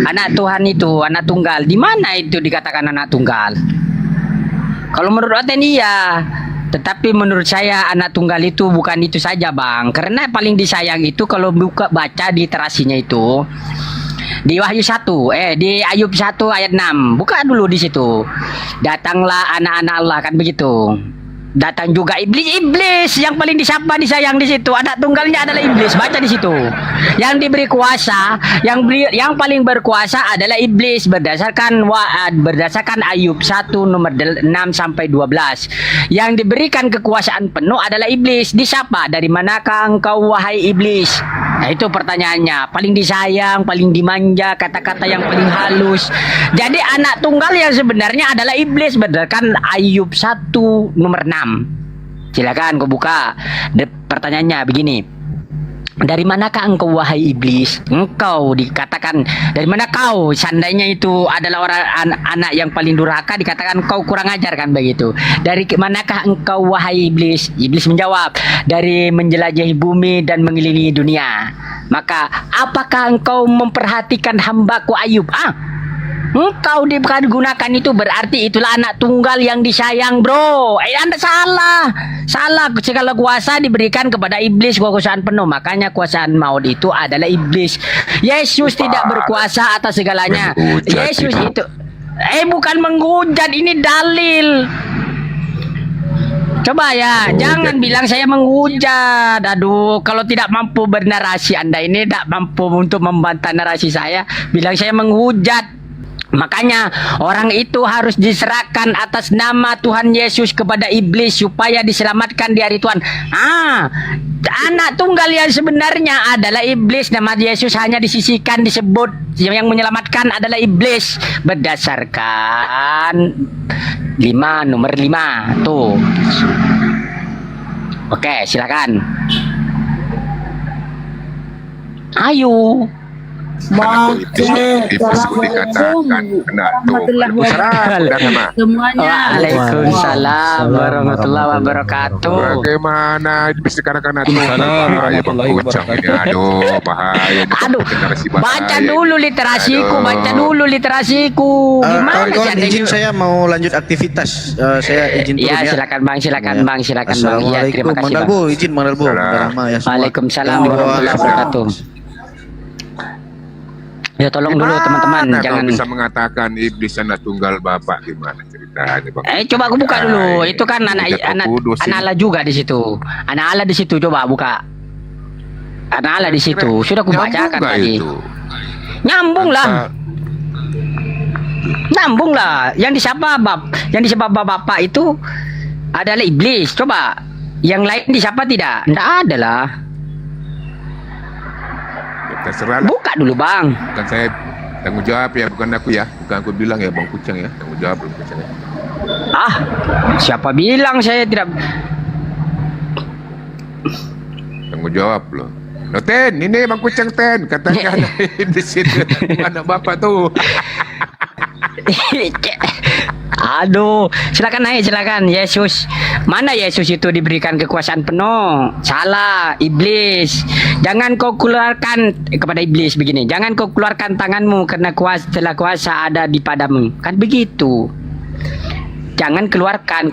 Anak Tuhan itu anak tunggal. Di mana itu dikatakan anak tunggal? Kalau menurut Oten iya. Tetapi menurut saya anak tunggal itu bukan itu saja, Bang. Karena paling disayang itu kalau baca di terasinya itu di Wahyu 1, di Ayub 1 ayat 6. Buka dulu di situ. Datanglah anak-anak Allah, kan begitu. Datang juga iblis yang paling disapa disayang di situ. Anak tunggalnya adalah iblis. Baca di situ. Yang diberi kuasa, yang paling berkuasa adalah iblis berdasarkan Ayub 1 nomor 6 sampai 12. Yang diberikan kekuasaan penuh adalah iblis. Disapa, dari manakah engkau wahai iblis? Nah, itu pertanyaannya. Paling disayang, paling dimanja, kata-kata yang paling halus. Jadi anak tunggal yang sebenarnya adalah iblis berdasarkan Ayub 1 nomor 6. Silakan kau buka. Pertanyaannya begini. Dari manakah engkau wahai iblis? Engkau dikatakan dari mana kau? Seandainya itu adalah anak yang paling durhaka, dikatakan kau kurang ajar kan begitu. Dari manakah engkau wahai iblis? Iblis menjawab, dari menjelajahi bumi dan mengelilingi dunia. Maka apakah engkau memperhatikan hambaku Ayub? Engkau dipergunakan itu berarti itulah anak tunggal yang disayang, bro. Anda salah. Salah. Segala kuasa diberikan kepada iblis, kekuasaan penuh. Makanya kuasaan maut itu adalah iblis. Yesus tidak berkuasa atas segalanya. Yesus itu bukan menghujat, ini dalil. Coba ya, jangan bilang saya menghujat. Aduh, kalau tidak mampu bernarasi, Anda ini tidak mampu untuk membantah narasi saya, bilang saya menghujat. Makanya orang itu harus diserahkan atas nama Tuhan Yesus kepada iblis supaya diselamatkan di hari Tuhan. Anak tunggal yang sebenarnya adalah iblis. Nama Yesus hanya disisihkan, disebut yang menyelamatkan adalah iblis berdasarkan nomor 5 tuh. Oke, silakan. Ayo. Iblis dikatakan kena Waalaikumsalam warahmatullahi wabarakatuh. Bagaimana iblis sekarang kena bahaya Bang Kucang ini. Aduh, bahaya. Baca dulu literasiku. Gimana kawan, izin saya mau lanjut aktivitas. Saya izin dulu ya. Silakan Bang. Ya, terima kasih Bang. Izin Bang Dalbo. Waalaikumsalam warahmatullahi wabarakatuh. Ya tolong dulu teman-teman, jangan bisa mengatakan iblis anak tunggal bapak, gimana ceritanya Bang? Coba aku buka dulu. Itu kan anak Allah juga di situ. Anak Allah di situ, coba buka. Anak Allah di situ. Sudah aku bacakan tadi. Nyambung lah. Yang disapa bapak itu adalah iblis. Coba yang lain disapa tidak? Tidak ada lah. Terserah. Buka dulu Bang. Bukan saya tanggung jawab ya, bukan aku ya. Bukan aku bilang ya Bang Kucang ya. Tanggung jawab Bang Kucang ya. Siapa bilang saya tidak? Tanggung jawab loh. Ten, ini Bang Kucang Ten. Katanya di situ anak bapak tuh. Aduh, silakan naik, silakan. Yesus, mana Yesus itu diberikan kekuasaan penuh? Salah, iblis. Jangan kau keluarkan kepada iblis begini. Jangan kau keluarkan tanganmu karena kuasa ada di padamu. Kan begitu. Jangan keluarkan.